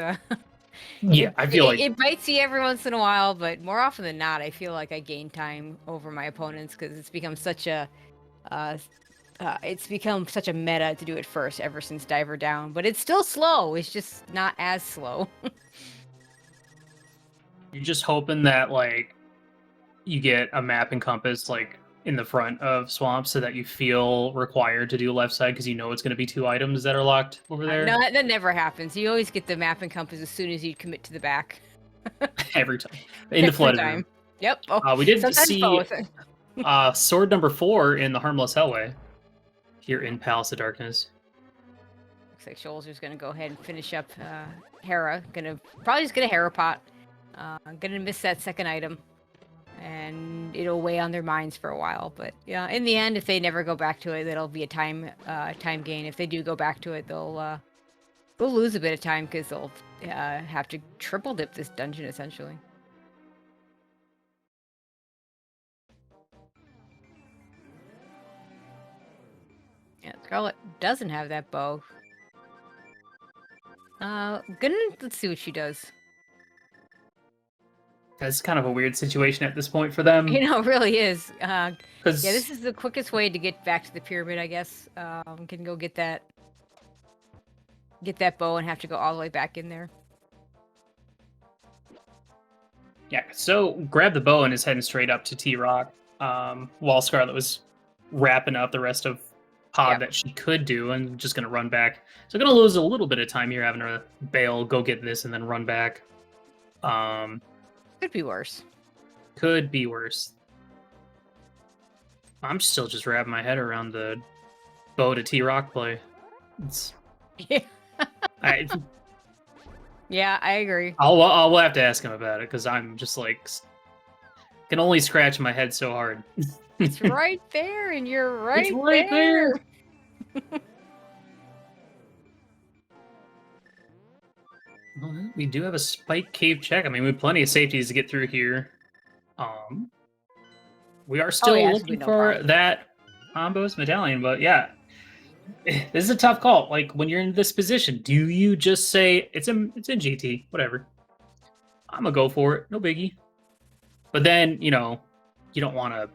yeah, I feel like
it bites you every once in a while, but more often than not, I feel like I gain time over my opponents because it's become such a meta to do it first ever since Diver Down. But it's still slow. It's just not as slow.
you're just hoping that like you get a map and compass like in the front of Swamp so that you feel required to do left side because you know it's going to be 2 items that are locked over there?
No, that never happens. You always get the map and compass as soon as you commit to the back.
Every time. In the flooded room.
Yep. Oh,
We did
sometimes
see
both.
sword number 4 in the Harmless Hellway here in Palace of Darkness.
Looks like Shoulder's gonna go ahead and finish up Hera. Probably just get a Hera pot. Gonna miss that second item, and it'll weigh on their minds for a while. But yeah, in the end, if they never go back to it, that'll be a time gain. If they do go back to it, they'll lose a bit of time because they'll have to triple dip this dungeon essentially. Yeah, Scarlet doesn't have that bow. Let's see what she does.
That's kind of a weird situation at this point for them.
You know, it really is. Yeah,
'Cause-
this is the quickest way to get back to the pyramid, I guess. Can go get that bow and have to go all the way back in there.
Yeah, so grab the bow and is heading straight up to T-Rock, while Scarlet was wrapping up the rest of pod that she could do and just going to run back. So going to lose a little bit of time here having to bail, go get this, and then run back.
Could be worse.
Could be worse. I'm still just wrapping my head around the bow to T-Rock play. It's...
Yeah. Yeah, I agree.
I'll have to ask him about it because I'm just like can only scratch my head so hard.
It's right there, and you're right,
it's right there. Well, we do have a spike cave check. I mean, we have plenty of safeties to get through here. We are still looking for that Ambos medallion, but yeah. This is a tough call. Like when you're in this position, do you just say it's in GT, whatever? I'm gonna go for it, no biggie. But then you know you don't want to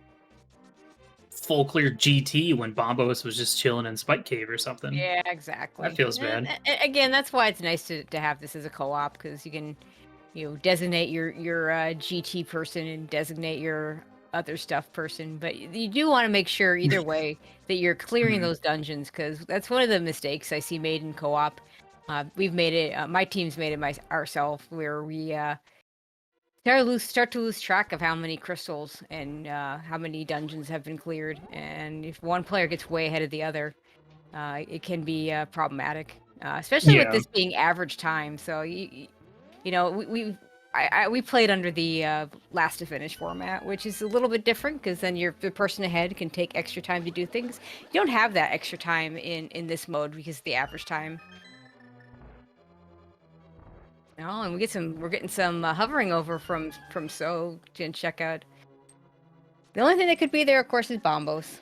full clear GT when Bombos was just chilling in Spike Cave or something.
Yeah, exactly.
That feels bad.
Again, that's why it's nice to have this as a co-op because you can designate your GT person and designate your other stuff person, but you do want to make sure either way that you're clearing those dungeons because that's one of the mistakes I see made in co-op. We've made it. My team's made it ourselves where we start to lose track of how many crystals and how many dungeons have been cleared, and if one player gets way ahead of the other, it can be problematic, especially with this being average time. So we played under the last to finish format, which is a little bit different because then the person ahead can take extra time to do things. You don't have that extra time in this mode because of the average time. Oh, and we're getting some hovering over from So to check out. The only thing that could be there, of course, is Bombos.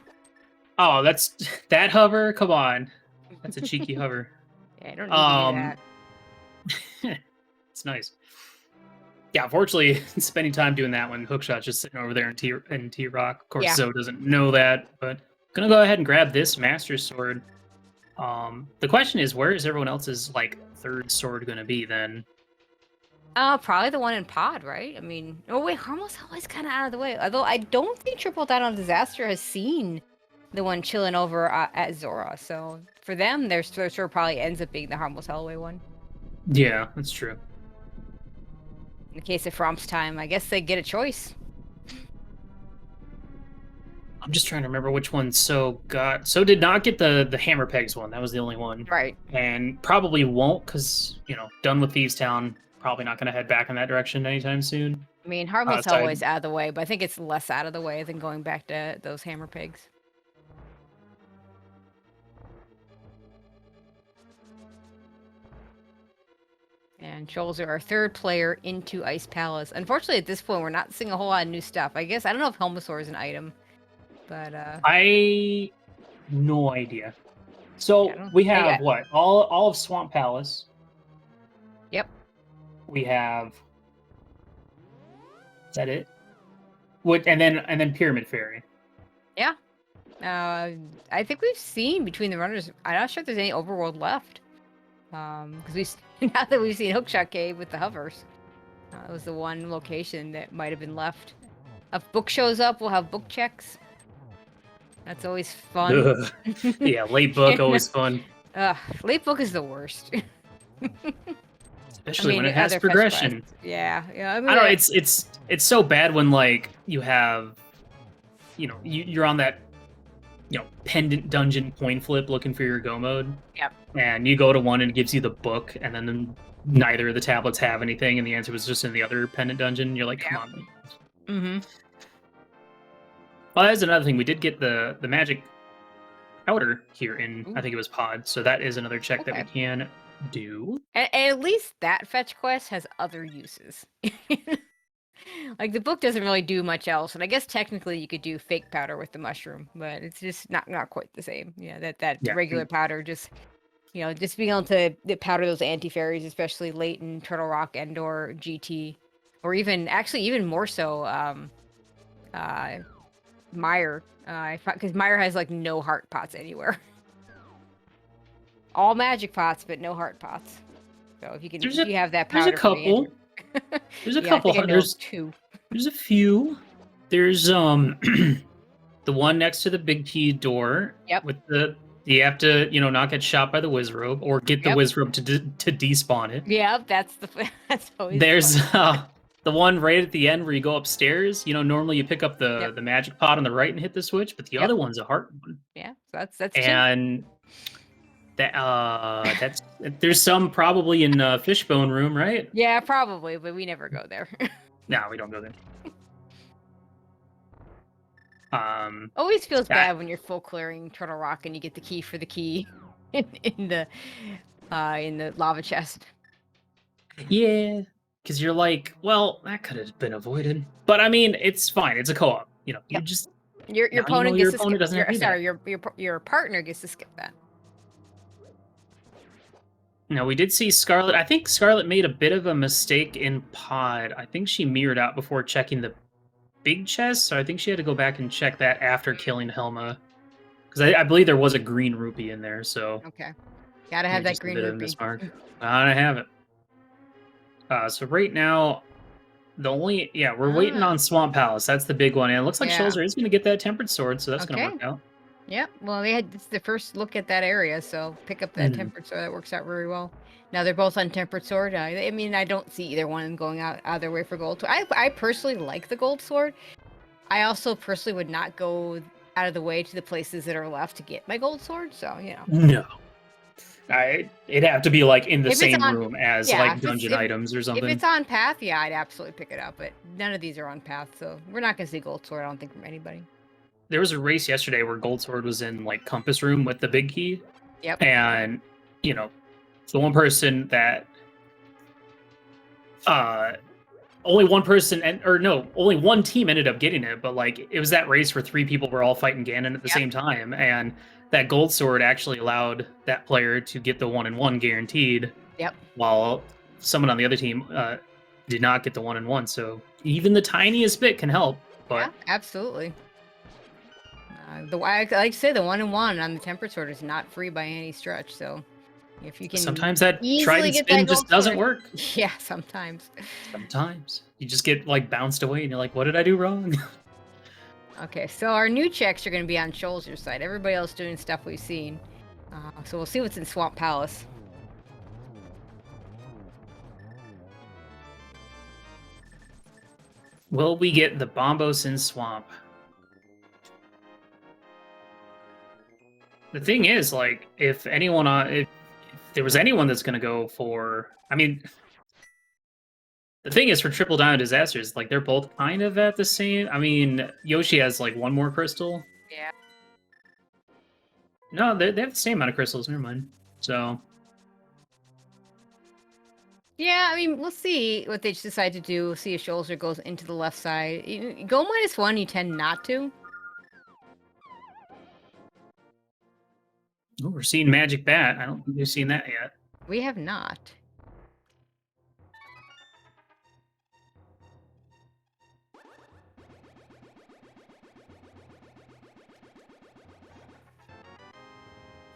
Oh, that's that hover. Come on, that's a cheeky hover.
Yeah, I don't need to do
that. It's nice. Yeah, unfortunately, spending time doing that when Hookshot's just sitting over there in T-Rock. Of course, Zoe doesn't know that, but gonna go ahead and grab this Master Sword. The question is, where is everyone else's third sword gonna be then?
Probably the one in Pod, right? I mean, oh wait, Harmless always kind of out of the way. Although I don't think Triple Down on Disaster has seen the one chilling over at Zora. So for them, their sword probably ends up being the Harmless Hellway one.
Yeah, that's true.
In the case of FROMPS time, I guess they get a choice.
I'm just trying to remember which one So did not get the Hammer Pegs one. That was the only one.
Right.
And probably won't because, done with Thieves Town. Probably not going to head back in that direction anytime soon.
I mean, Harmless Hellway's out of the way, but I think it's less out of the way than going back to those Hammer Pigs. And Shoals are our third player into Ice Palace. Unfortunately, at this point, we're not seeing a whole lot of new stuff. I guess, I don't know if Helmosaur is an item, but...
no idea. So, we have, what? All of Swamp Palace.
Yep.
We have... Is that it? And then Pyramid Fairy.
Yeah. I think we've seen between the runners. I'm not sure if there's any overworld left. Because now that we've seen Hookshot Cave with the hovers, it was the one location that might have been left. If book shows up, we'll have book checks. That's always fun.
Ugh. Yeah, late book,
And,
always fun.
late book is the worst. I
Especially when
mean,
it has
other fetch quests.
progression.
Yeah, yeah. I
I
mean,
don't know, it's so bad when like you have, you're on that, pendant dungeon point flip looking for your go mode.
Yep.
And you go to one and it gives you the book, and then neither of the tablets have anything, and the answer was just in the other pendant dungeon. You're like, come on.
Mm-hmm.
Well, that's another thing. We did get the magic powder here in, I think it was Pod, so that is another check that we
Okay.
can do.
And at least that fetch quest has other uses. Like the book doesn't really do much else, and I guess technically you could do fake powder with the mushroom, but it's just not quite the same. Yeah, that
Yeah.
regular powder just just being able to powder those anti-fairies, especially late in Turtle Rock and or GT, or even more so Meyer, because Meyer has like no heart pots anywhere. All magic pots, but no heart pots. So if you have that
There's a
powder for the
couple. There's a
yeah,
couple.
I think I know of two.
There's a few. There's the one next to the big P door.
Yep.
With you have to not get shot by the Wizrobe or get the
Yep.
Wizrobe to despawn it.
Yeah, that's always
There's
fun.
the one right at the end where you go upstairs. Normally you pick up the magic pot on the right and hit the switch, but the other one's a heart one.
Yeah, so that's two.
And that's there's some probably in Fishbone Room, right?
Yeah, probably, but we never go there.
No, we don't go there.
Always feels bad when you're full clearing Turtle Rock and you get the key for the key in the lava chest.
Yeah, because you're like, well, that could have been avoided. But I mean, it's fine. It's a co-op. You just
your opponent gets to skip.
doesn't have to do that.
Your partner gets to skip that.
Now, we did see Scarlet. I think Scarlet made a bit of a mistake in Pod. I think she mirrored out before checking the big chest, so I think she had to go back and check that after killing Helma. Because I believe there was a green rupee in there, so...
Okay. Gotta have that green rupee.
Gotta have it. So right now, we're waiting on Swamp Palace. That's the big one. And it looks like Shulzer is going to get that Tempered Sword, so that's going to work out.
Yep. Well, it's the first look at that area, so pick up that Tempered Sword. That works out very well. Now they're both on Tempered Sword. I mean, I don't see either one going out their way for Gold Sword. I personally like the Gold Sword. I also personally would not go out of the way to the places that are left to get my Gold Sword. So
No. It'd have to be like in the same room as like dungeon items or something.
If it's on path, yeah, I'd absolutely pick it up. But none of these are on path, so we're not gonna see Gold Sword. I don't think from anybody.
There was a race yesterday where Gold Sword was in like Compass Room with the big key.
Yep.
And the one person that only one team ended up getting it, but like it was that race where 3 people were all fighting Ganon at the same time, and that Gold Sword actually allowed that player to get the 1-in-1 guaranteed.
Yep.
While someone on the other team did not get the 1-in-1, so even the tiniest bit can help. But
yeah, absolutely. Like I say, the 1-in-1 on the Tempered Sword is not free by any stretch. So if you can,
sometimes that trident spin just doesn't work.
Yeah, sometimes.
Sometimes you just get like bounced away, and you're like, "What did I do wrong?"
Okay, so our new checks are going to be on Shulzer's side. Everybody else doing stuff we've seen. So we'll see what's in Swamp Palace.
Will we get the Bombos in Swamp? The thing is, like, if there was anyone that's going to go for... I mean, the thing is, for Triple Diamond Disasters, like, they're both kind of at the same... I mean, Yoshi has, like, 1 more crystal.
Yeah.
No, they have the same amount of crystals. Never mind. So...
Yeah, I mean, we'll see what they decide to do. We'll see if Shulzer goes into the left side. Go -1, you tend not to.
Oh, we're seeing Magic Bat. I don't think we've seen that yet.
We have not.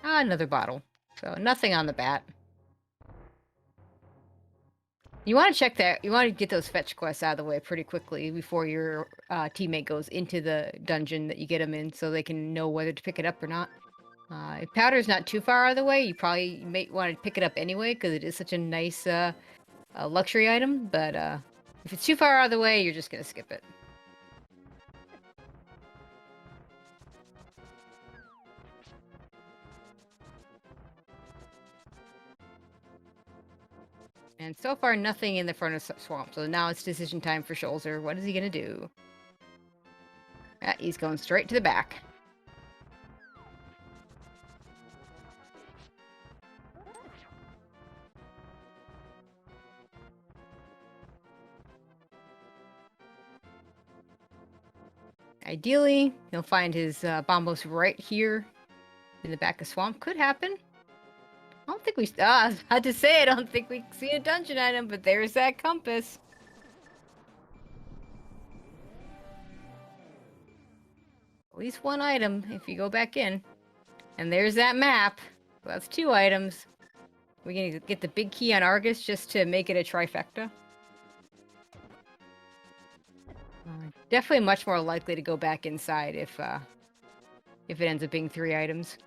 Another bottle. So nothing on the bat. You want to check that. You want to get those fetch quests out of the way pretty quickly before your teammate goes into the dungeon that you get them in, so they can know whether to pick it up or not. If powder's not too far out of the way, you may want to pick it up anyway because it is such a nice luxury item. But if it's too far out of the way, you're just gonna skip it. And so far, nothing in the front of swamp. So now it's decision time for Scholzer. What is he gonna do? He's going straight to the back. Ideally, he'll find his bombos right here in the back of swamp. Could happen. I don't think we... I was about to say, I don't think we see a dungeon item, but there's that compass. At least one item if you go back in. And there's that map. So that's 2 items. We're gonna get the big key on Argus just to make it a trifecta. Definitely much more likely to go back inside if it ends up being 3 items.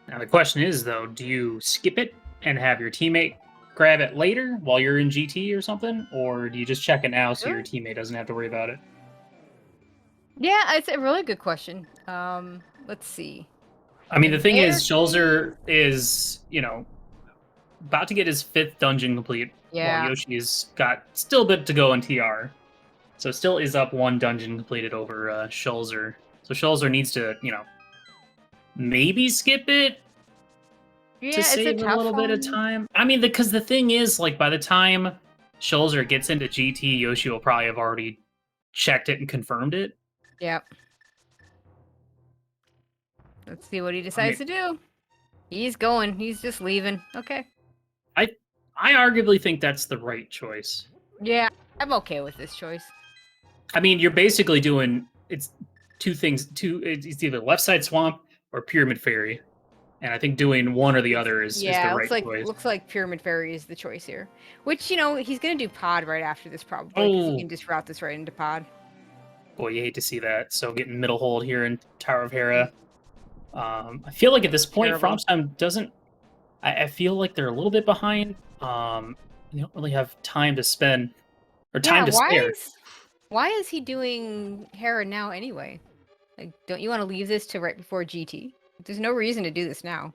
Now the question is, though, do you skip it and have your teammate grab it later while you're in GT or something? Or do you just check it now so your teammate doesn't have to worry about it?
Yeah, it's a really good question. Let's see.
I mean, the thing is, Scholzer is, about to get his 5th dungeon complete.
Yeah.
While Yoshi's got still a bit to go in TR. So still is up 1 dungeon completed over Scholzer. So Scholzer needs to, maybe skip it to save a little bit of time. I mean, because the thing is, like, by the time Scholzer gets into GT, Yoshi will probably have already checked it and confirmed it.
Yep. Let's see what he decides to do. He's going. He's just leaving. Okay.
I arguably think that's the right choice.
Yeah, I'm okay with this choice.
I mean, you're basically doing... It's 2 things. It's either left side swamp or Pyramid Fairy. And I think doing one or the other is the right choice.
Looks like Pyramid Fairy is the choice here. Which, he's going to do pod right after this probably. Because he can just route this right into pod.
Boy, you hate to see that. So getting middle hold here in Tower of Hera. I feel like at this point, FROMPS doesn't... I feel like they're a little bit behind. They don't really have time to spend... Or time to spare.
Why is he doing Hera now anyway? Like, don't you want to leave this to right before GT? There's no reason to do this now.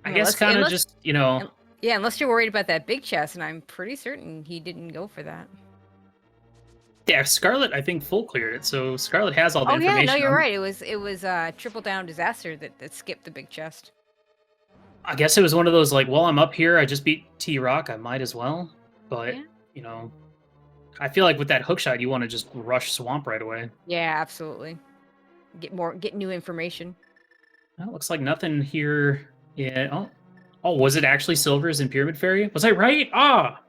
I guess kind of just,
Yeah, unless you're worried about that big chest, and I'm pretty certain he didn't go for that.
Yeah, Scarlet, I think, full cleared it, so Scarlet has all the information.
Oh yeah, no, you're right. It was Triple Down Disaster that skipped the big chest.
I guess it was one of those, like, well, I'm up here, I just beat T-Rock, I might as well. But, I feel like with that hookshot, you want to just rush Swamp right away.
Yeah, absolutely. Get new information.
Well, it looks like nothing here. Yeah. Oh, was it actually Silvers and Pyramid Fairy? Was I right? Ah!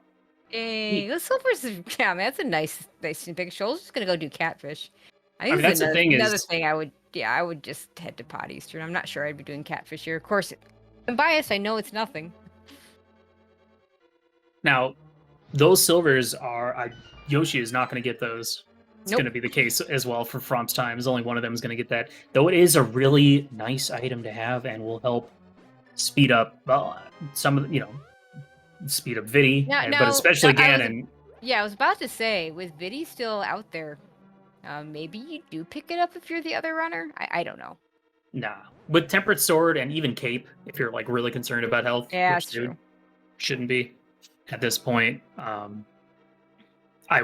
Hey, the Silvers, yeah, man, that's a nice big show. I was just gonna go do Catfish. I think
that's the thing.
Another thing I would just head to Pod Eastern. I'm not sure I'd be doing Catfish here. Of course, I'm biased. I know it's nothing.
Now, those Silvers are... Yoshi is not going to get those. It's going to be the case as well for FROMPS Times. Only one of them is going to get that. Though it is a really nice item to have and will help speed up some of the, speed up Vidi, but especially Ganon.
I was about to say, with Vidi still out there, maybe you do pick it up if you're the other runner. I don't know.
Nah. With Temperate Sword and even Cape, if you're like really concerned about health,
yeah, that's true.
Shouldn't be at this point. I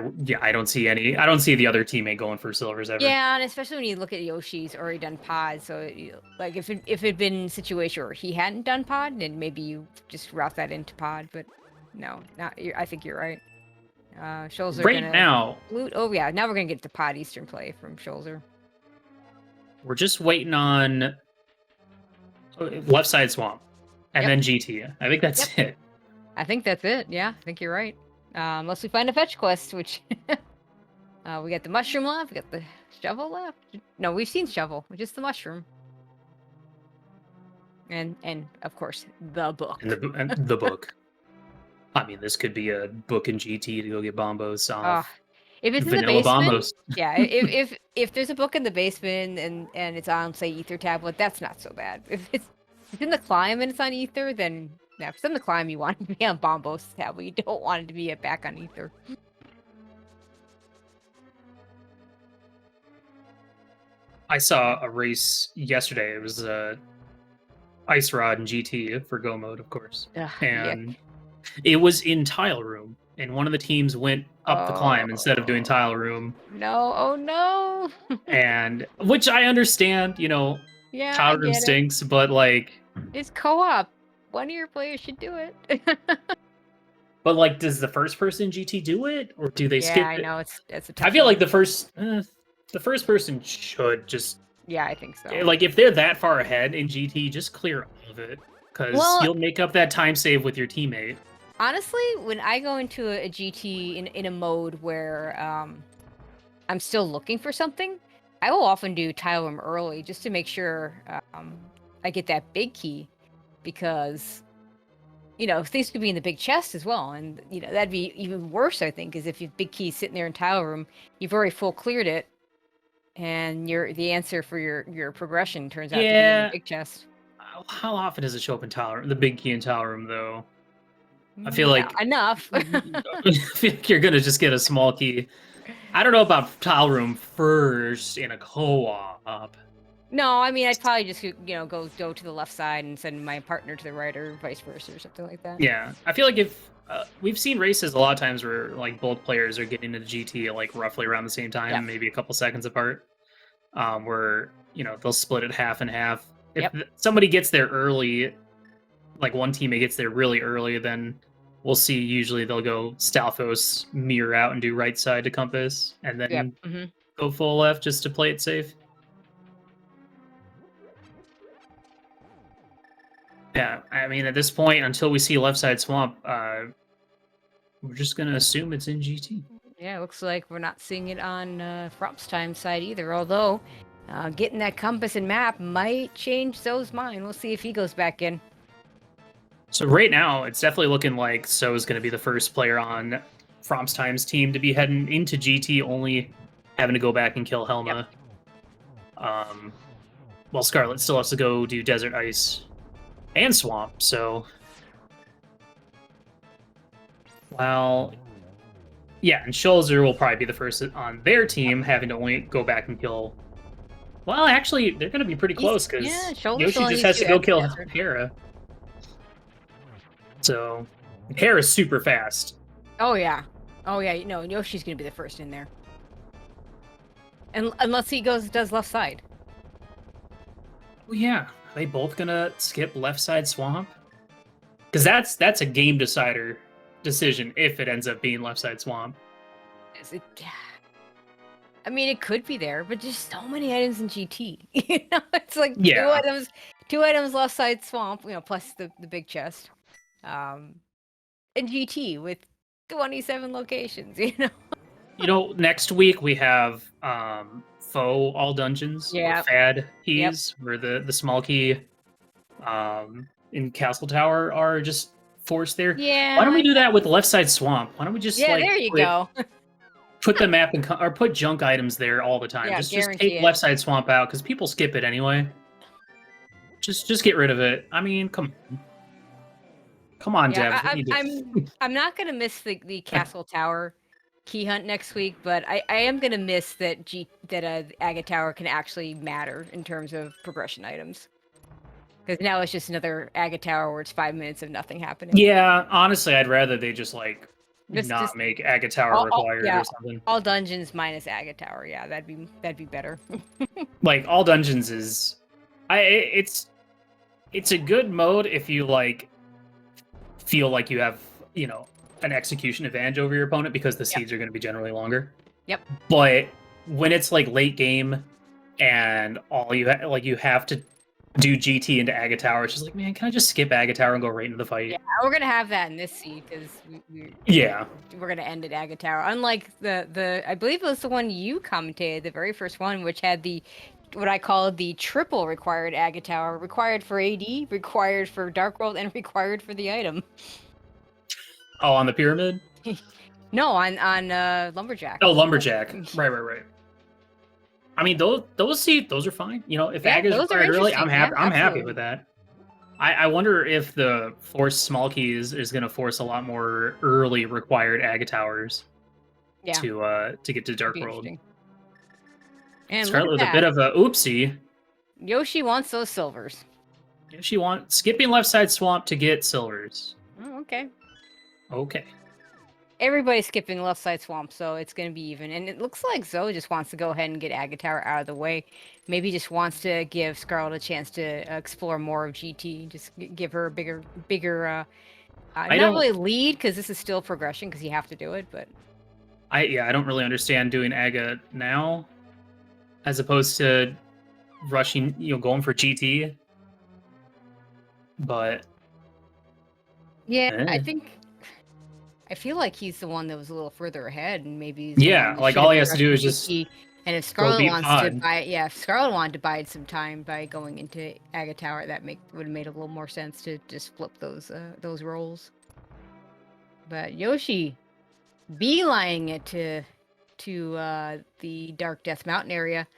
don't see the other teammate going for Silvers ever.
Yeah, and especially when you look at Yoshi's already done pod, so like if it had been a situation where he hadn't done pod, then maybe you just route that into pod. But no, I think you're right. Scholzer
now.
Oh yeah, now we're gonna get the pod Eastern play from Scholzer.
We're just waiting on left side swamp and then GT. I think that's it.
I think that's it. Yeah, I think you're right. Unless we find a fetch quest, which We got the mushroom left. We got the shovel left. No, we've seen shovel. Just the mushroom. And of course the book.
And the book. I mean, this could be a book in GT to go get bombos off.
If it's in the
Vanilla
basement,
bombos.
yeah. If there's a book in the basement and it's on, say, Ether tablet, that's not so bad. If it's in the climb and it's on Ether, then yeah. If it's in the climb, you want it to be on bombos tablet. You don't want it to be back on Ether.
I saw a race yesterday. It was Ice Rod and GT for Go mode, of course.
Ugh,
And
yuck.
it was in tile room, and one of the teams went up the climb instead of doing tile room.
No, oh no.
And which I understand, you know,
Yeah, I
tile room
get it.
stinks, but like,
It's co-op. One of your players should do it.
but like, does the first person GT do it, or do they skip
Yeah, I
it?
know it's a tough
I feel
one.
like the first person should just
Yeah, I think so.
like, if they're that far ahead in GT, just clear all of it, because
Well-
you'll make up that time save with your teammate.
Honestly, when I go into a GT in a mode where I'm still looking for something, I will often do tile room early just to make sure I get that big key, because you know things could be in the big chest as well, and you know that'd be even worse. I think is if your big key's sitting there in tile room, you've already full cleared it, and the answer for your progression turns out to be in
Yeah.
the big chest.
How often does it show up in tile room? The big key in tile room, though. I feel like
enough.
I feel like you're gonna just get a small key. I don't know about tile room first in a co-op.
No, I mean I'd probably just go to the left side and send my partner to the right, or vice versa, or something like that.
Yeah, I feel like if we've seen races a lot of times where like both players are getting into GT like roughly around the same time,
Yeah.
maybe a couple seconds apart, where they'll split it half and half. If
Yep.
somebody gets there early, like one teammate gets there really early, then we'll see. Usually they'll go Stalfos, mirror out, and do right side to compass, and then
Yep. Mm-hmm.
go full left just to play it safe. Yeah, I mean, at this point, until we see left side swamp, we're just gonna assume it's in GT.
Yeah, it looks like we're not seeing it on FROMPS time side either. Although getting that compass and map might change Zoe's mind. We'll see if he goes back in.
So right now, it's definitely looking like So's going to be the first player on FROMPS Time's team to be heading into GT, only having to go back and kill Helma. Yep. While Scarlet still has to go do Desert Ice and Swamp, so... Well... Yeah, and Schulzer will probably be the first on their team, having to only go back and kill... Well, actually, they're going to be pretty close, because Yoshi just has to go kill Hera. So, Hera's super fast.
Oh yeah, Yoshi's gonna be the first in there, and unless he does left side.
Oh yeah, are they both gonna skip left side swamp? Because that's a game decider decision if it ends up being left side swamp.
Is it? I mean, it could be there, but just so many items in GT. It's like two items left side swamp. Plus the big chest. In GT with 27 locations,
Next week we have Foe all dungeons.
Yeah.
Fad keys, where the small key in Castle Tower are just forced there.
Yeah.
Why don't we do that with left side swamp? Why don't we just
there you go.
Put the map or put junk items there all the time.
Yeah,
just take left side swamp out, because people skip it anyway. Just get rid of it. I mean, come on,
Yeah,
Dev.
I'm not gonna miss the Castle Tower key hunt next week, but I am gonna miss that Agate Tower can actually matter in terms of progression items. Because now it's just another Agate Tower where it's 5 minutes of nothing happening.
Yeah, honestly, I'd rather they just make Agate Tower required or something.
All dungeons minus Agate Tower. Yeah, that'd be better.
Like, all dungeons is, it's a good mode if you feel like you have an execution advantage over your opponent, because the seeds are going to be generally longer.
Yep.
But when it's late game and all you have to do GT into Aga Tower. She's like, man, can I just skip Aga Tower and go right into the fight?
Yeah, we're gonna have that in this seed because we're gonna end at Aga Tower. Unlike the I believe it was the one you commentated, the very first one, which had the what I call the triple required Aga Tower, required for AD, required for Dark World, and required for the item.
Oh, on the pyramid?
No, on Lumberjack.
Oh, Lumberjack. Right. I mean, those are fine. You know, if Aga's required early, I'm happy. I'm happy with that. I wonder if the force small keys is going to force a lot more early required Aga Towers.
Yeah.
To get to Dark World.
And
Scarlet with a bit of a oopsie.
Yoshi wants those silvers.
Yoshi wants skipping left side swamp to get silvers.
Oh, okay.
Okay.
Everybody's skipping left side swamp, so it's going to be even. And it looks like Zoe just wants to go ahead and get Aga Tower out of the way. Maybe just wants to give Scarlet a chance to explore more of GT. Just give her a bigger not really lead, because this is still progression, because you have to do it, but...
I don't really understand doing Aga now, as opposed to rushing, going for GT. But...
Yeah, I feel like he's the one that was a little further ahead, and maybe
like all he has to do is just.
And if Scarlet wants to buy, if Scarlet wanted to buy some time by going into Aga Tower, that would have made a little more sense to just flip those roles. But Yoshi, beelining it to the Dark Death Mountain area.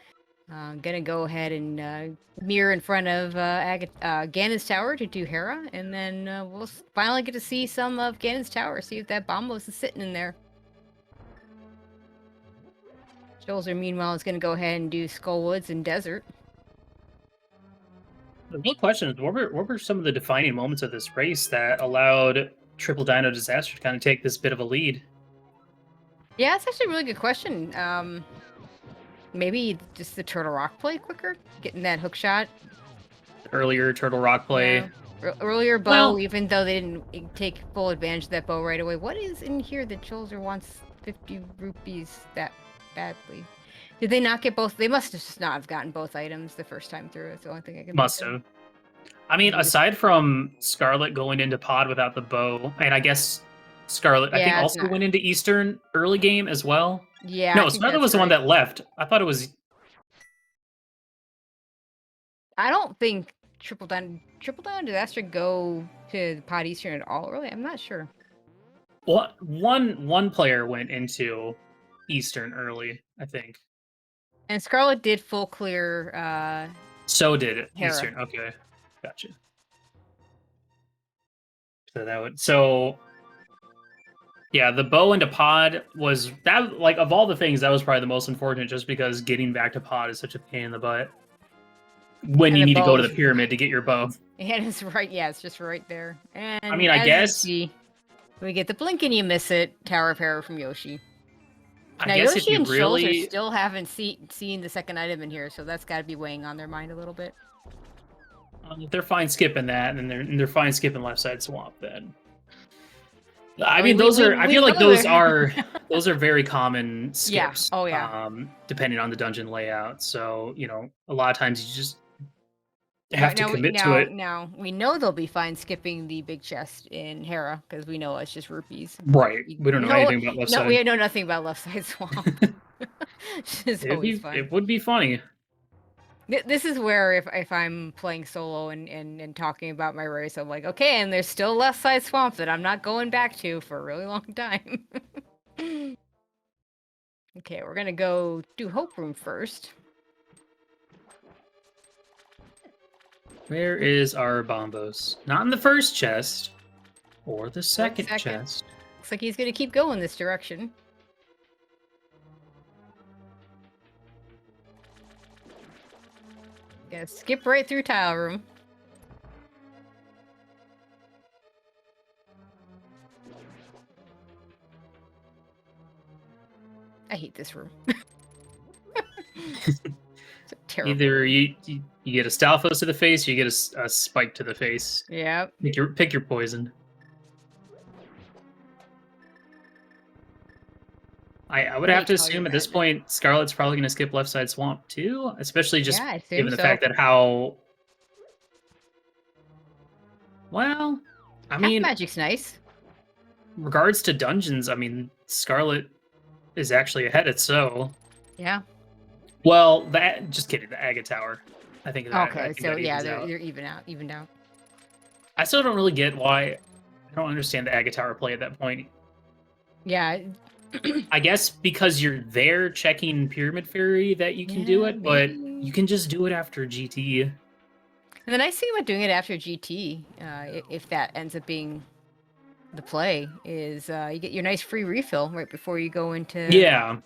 Gonna go ahead and mirror in front of Ganon's Tower to do Hera, and then we'll finally get to see some of Ganon's Tower, see if that Bombos is sitting in there. Jolzer, meanwhile, is gonna go ahead and do Skullwoods and Desert.
The real question is, what were some of the defining moments of this race that allowed Triple Dino Disaster to kind of take this bit of a lead?
Yeah, it's actually a really good question. Maybe just the Turtle Rock play quicker, getting that hook shot.
Earlier Turtle Rock play.
Yeah. Earlier bow, even though they didn't take full advantage of that bow right away. What is in here that Jolzer wants 50 rupees that badly? Did they not get both? They must have just not have gotten both items the first time through. It's the only thing I can
Must have. I mean, aside from Scarlet going into pod without the bow, and I guess Scarlet, I think, also went into Eastern early game as well.
Yeah.
No, Scarlet was the one that left. I thought it was.
I don't think Triple Down Disaster go to Pod Eastern at all early. I'm not sure.
Well, one player went into Eastern early, I think.
And Scarlet did full clear.
So did it
Hera.
Eastern. Okay, gotcha. So that would Yeah, the bow into pod was that, like, of all the things, that was probably the most unfortunate, just because getting back to pod is such a pain in the butt when you need to go to the pyramid to get your bow.
And it's right, it's just right there. And
I mean, I guess
we get the blink and you miss it Tower of Hera from Yoshi. Now,
I guess
Yoshi
if
and
you really
Shoulder still haven't seen the second item in here, so that's got to be weighing on their mind a little bit.
They're fine skipping that, and they're fine skipping left side swamp then. I mean, I feel like those are very common skips.
Yeah. Oh yeah.
Depending on the dungeon layout, so a lot of times you just have to commit to it.
Now we know they'll be fine skipping the big chest in Hera because we know it's just rupees.
Right. We don't know anything about left side.
We know nothing about left side swamp.
It would be funny.
This is where if I'm playing solo and talking about my race, I'm like, okay, and there's still left side swamp that I'm not going back to for a really long time. Okay, we're gonna go do Hope Room first.
Where is our Bombos? Not in the first chest or the second chest.
Looks like he's gonna keep going this direction. Gonna skip right through Tile Room. I hate this room. It's terrible.
Either you get a Stalfos to the face, or you get a spike to the face.
Yeah.
Pick your poison. I would have to assume at this point Scarlet's probably going to skip left side swamp too, especially just given the fact that how Well, I
Half
mean,
magic's nice.
regards to dungeons, I mean, Scarlet is actually ahead at so.
Yeah.
Well, that just kidding. The Agate Tower, I
Okay,
think
so
that
yeah,
evens out.
they're evened out.
I still don't really get why. I don't understand the Agate Tower play at that point.
Yeah.
I guess because you're there checking Pyramid Fairy that you can do
Yeah,
it, but
maybe.
you can just do it after GT.
And the nice thing about doing it after GT, if that ends up being the play, is you get your nice free refill right before you go into.
Yeah,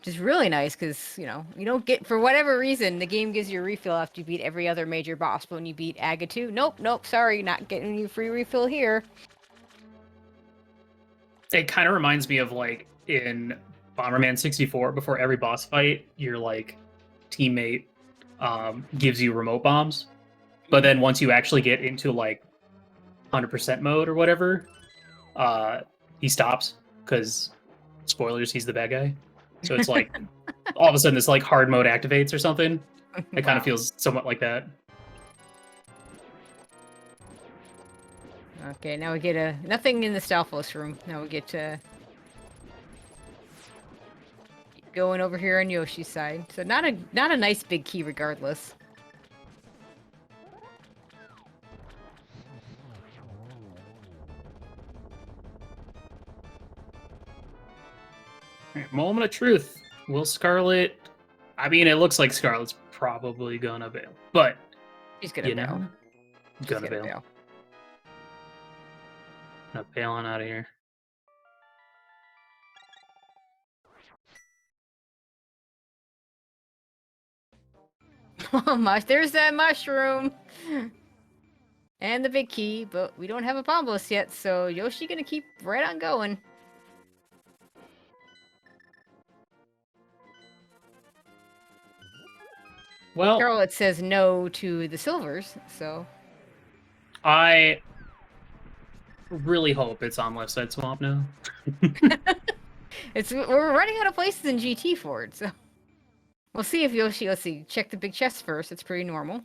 Which is really nice because, you know, you don't get, for whatever reason, the game gives you a refill after you beat every other major boss. But when you beat Aga 2, nope, sorry, not getting you free refill here.
it kind of reminds me of like in Bomberman 64. Before every boss fight, your like teammate gives you remote bombs, but then once you actually get into like 100% mode or whatever, he stops because spoilers, he's the bad guy. So it's like all of a sudden this like hard mode activates or something. It kind of
Wow.
feels somewhat like that.
Okay, now we get nothing in the Stalfos room. Now we get to going over here on Yoshi's side. So not a nice big key regardless.
All right, moment of truth. Will Scarlet? I mean, it looks like Scarlet's probably gonna bail, but
She's gonna
you
bail.
know,
She's
gonna bail. Not bailing out of here.
There's that mushroom. And the big key, but we don't have a bombos yet, so Yoshi gonna keep right on going.
Well,
Charlotte says no to the silvers, so
I really hope it's on left side swamp now.
we're running out of places in GT for it, so we'll see if Yoshi. Let's see, check the big chest first. It's pretty normal.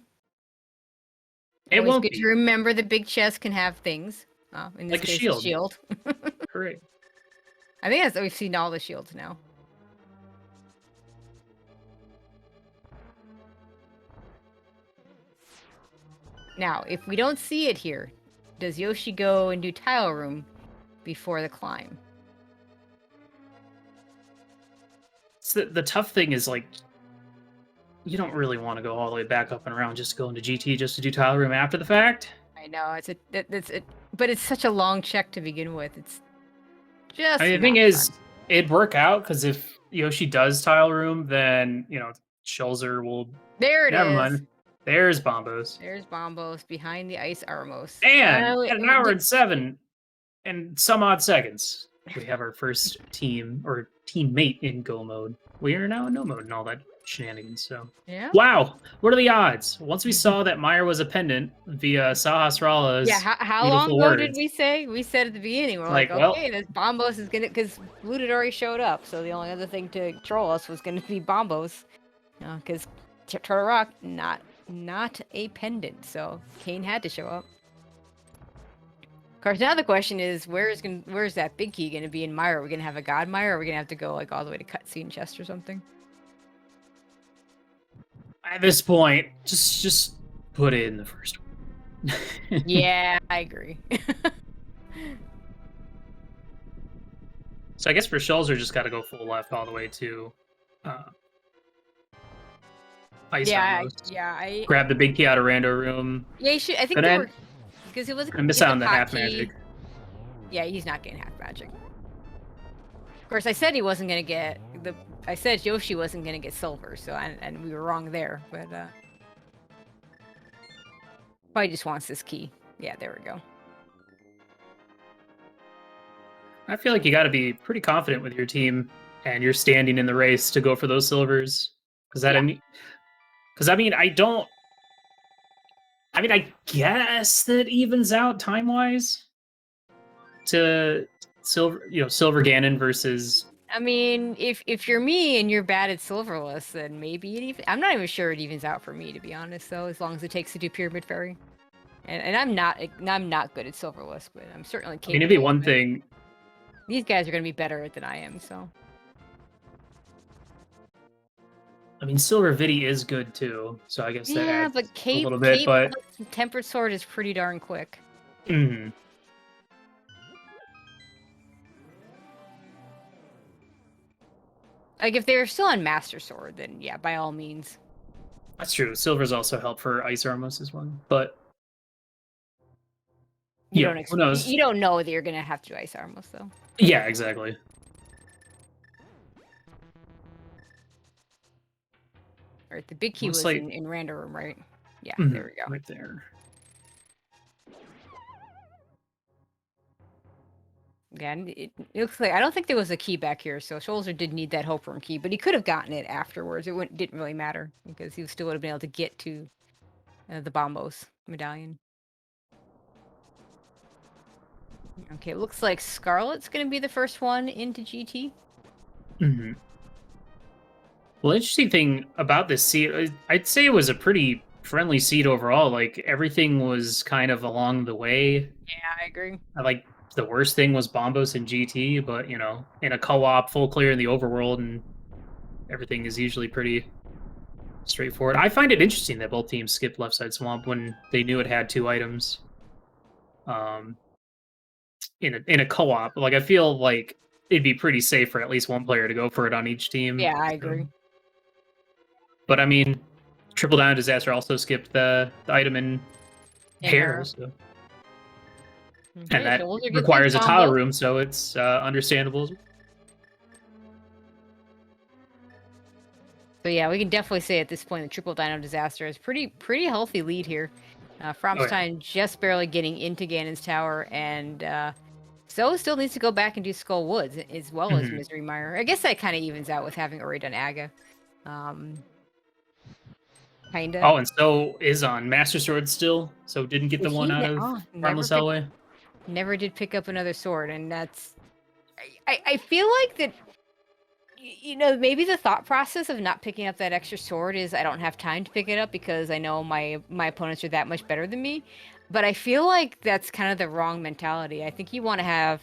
It
Always
won't
good
be.
to remember the big chest can have things. In this
Like a
case,
shield.
a shield.
Great.
I think we've seen all the shields now. Now, if we don't see it here, does Yoshi go and do tile room before the climb?
So the tough thing is like you don't really want to go all the way back up and around just to go into GT just to do tile room after the fact.
I know but it's such a long check to begin with. It's just.
I mean, the thing is, it'd work out because if Yoshi does tile room, then Shulzer will.
There it
Never
is.
mind. There's Bombos.
There's Bombos behind the ice Armos.
And at an hour and 7 and some odd seconds, we have our first team or teammate in go mode. We are now in no mode and all that shenanigans. So
Yeah.
wow, what are the odds? Once we saw that Meyer was a pendant via Sahasrara's.
Yeah. How long ago did we say? We said at the beginning, we're like, okay, this Bombos is gonna, because Blue had already showed up, so the only other thing to troll us was gonna be Bombos, because Turtle Rock not a pendant, so Kane had to show up. Of course, now the question is, where's that big key gonna be in Meyer? Are we gonna have a God Meyer, or are we gonna have to go like all the way to cutscene chest or something?
At this point, just put it in the first one.
Yeah, I agree.
So I guess for Shulzer, just got to go full left all the way to Ice Armos.
Yeah.
Grab the big key out of Rando room.
Yeah, you should. I think
Then
because it was
gonna miss out on the half magic.
Yeah, he's not getting half magic. Of course, I said he wasn't gonna get I said Yoshi wasn't gonna get silver, so and we were wrong there. But probably just wants this key. Yeah, there we go.
I feel like you got to be pretty confident with your team and you're standing in the race to go for those silvers. Because I guess that evens out time wise to silver Ganon versus.
I mean, if you're me and you're bad at silverless, then maybe I'm not even sure it evens out for me, to be honest. Though, as long as it takes to do Pyramid Fairy. And I'm not good at Silverless, but I'm certainly
I
capable.
mean, it'd be one
of it.
thing.
These guys are going to be better at it than I am, so.
I mean, Silver Vidi is good too, so I guess that
Yeah,
adds
but
a little bit. But
plus Tempered Sword is pretty darn quick.
mhm.
Like if they were still on Master Sword, then yeah, by all means.
That's true. Silver's also help for Ice Armos as well, but
You
yeah, who knows?
You don't know that you're gonna have to do Ice Armos though.
Yeah, exactly.
All right, the big key was
like...
in random room, right? Yeah,
Mhm,
there we go.
right there.
Yeah, and it looks like I don't think there was a key back here, so Scholzer did need that Hope Room key, but he could have gotten it afterwards. It didn't really matter because he still would have been able to get to the Bombos medallion. Okay, it looks like Scarlet's going to be the first one into GT.
Mm-hmm. Well, interesting thing about this seed, I'd say it was a pretty friendly seed overall. Like everything was kind of along the way.
Yeah, I agree.
Like the worst thing was Bombos and GT, but you know, in a co-op, full clear in the overworld, and everything is usually pretty straightforward. I find it interesting that both teams skipped left side swamp when they knew it had 2 items. In a co-op, like I feel like it'd be pretty safe for at least one player to go for it on each team.
Yeah, I agree.
But I mean, Triple Down Disaster also skipped the item in hair, so.
Okay,
And that
Scholzer gets
requires
his
a tile
Bombo.
room, so it's understandable.
So yeah, we can definitely say at this point the Triple Dino Disaster is pretty healthy lead here. Fromstein just barely getting into Ganon's tower, and So still needs to go back and do Skull Woods as well as Misery Mire. I guess that kind of evens out with having already done Aga. Kinda.
Oh, and so is on Master Sword still, so didn't get the one out of Harmless Hellway.
Never did pick up another sword, and that's... I feel like that, you know, maybe the thought process of not picking up that extra sword is I don't have time to pick it up because I know my opponents are that much better than me. But I feel like that's kind of the wrong mentality. I think you want to have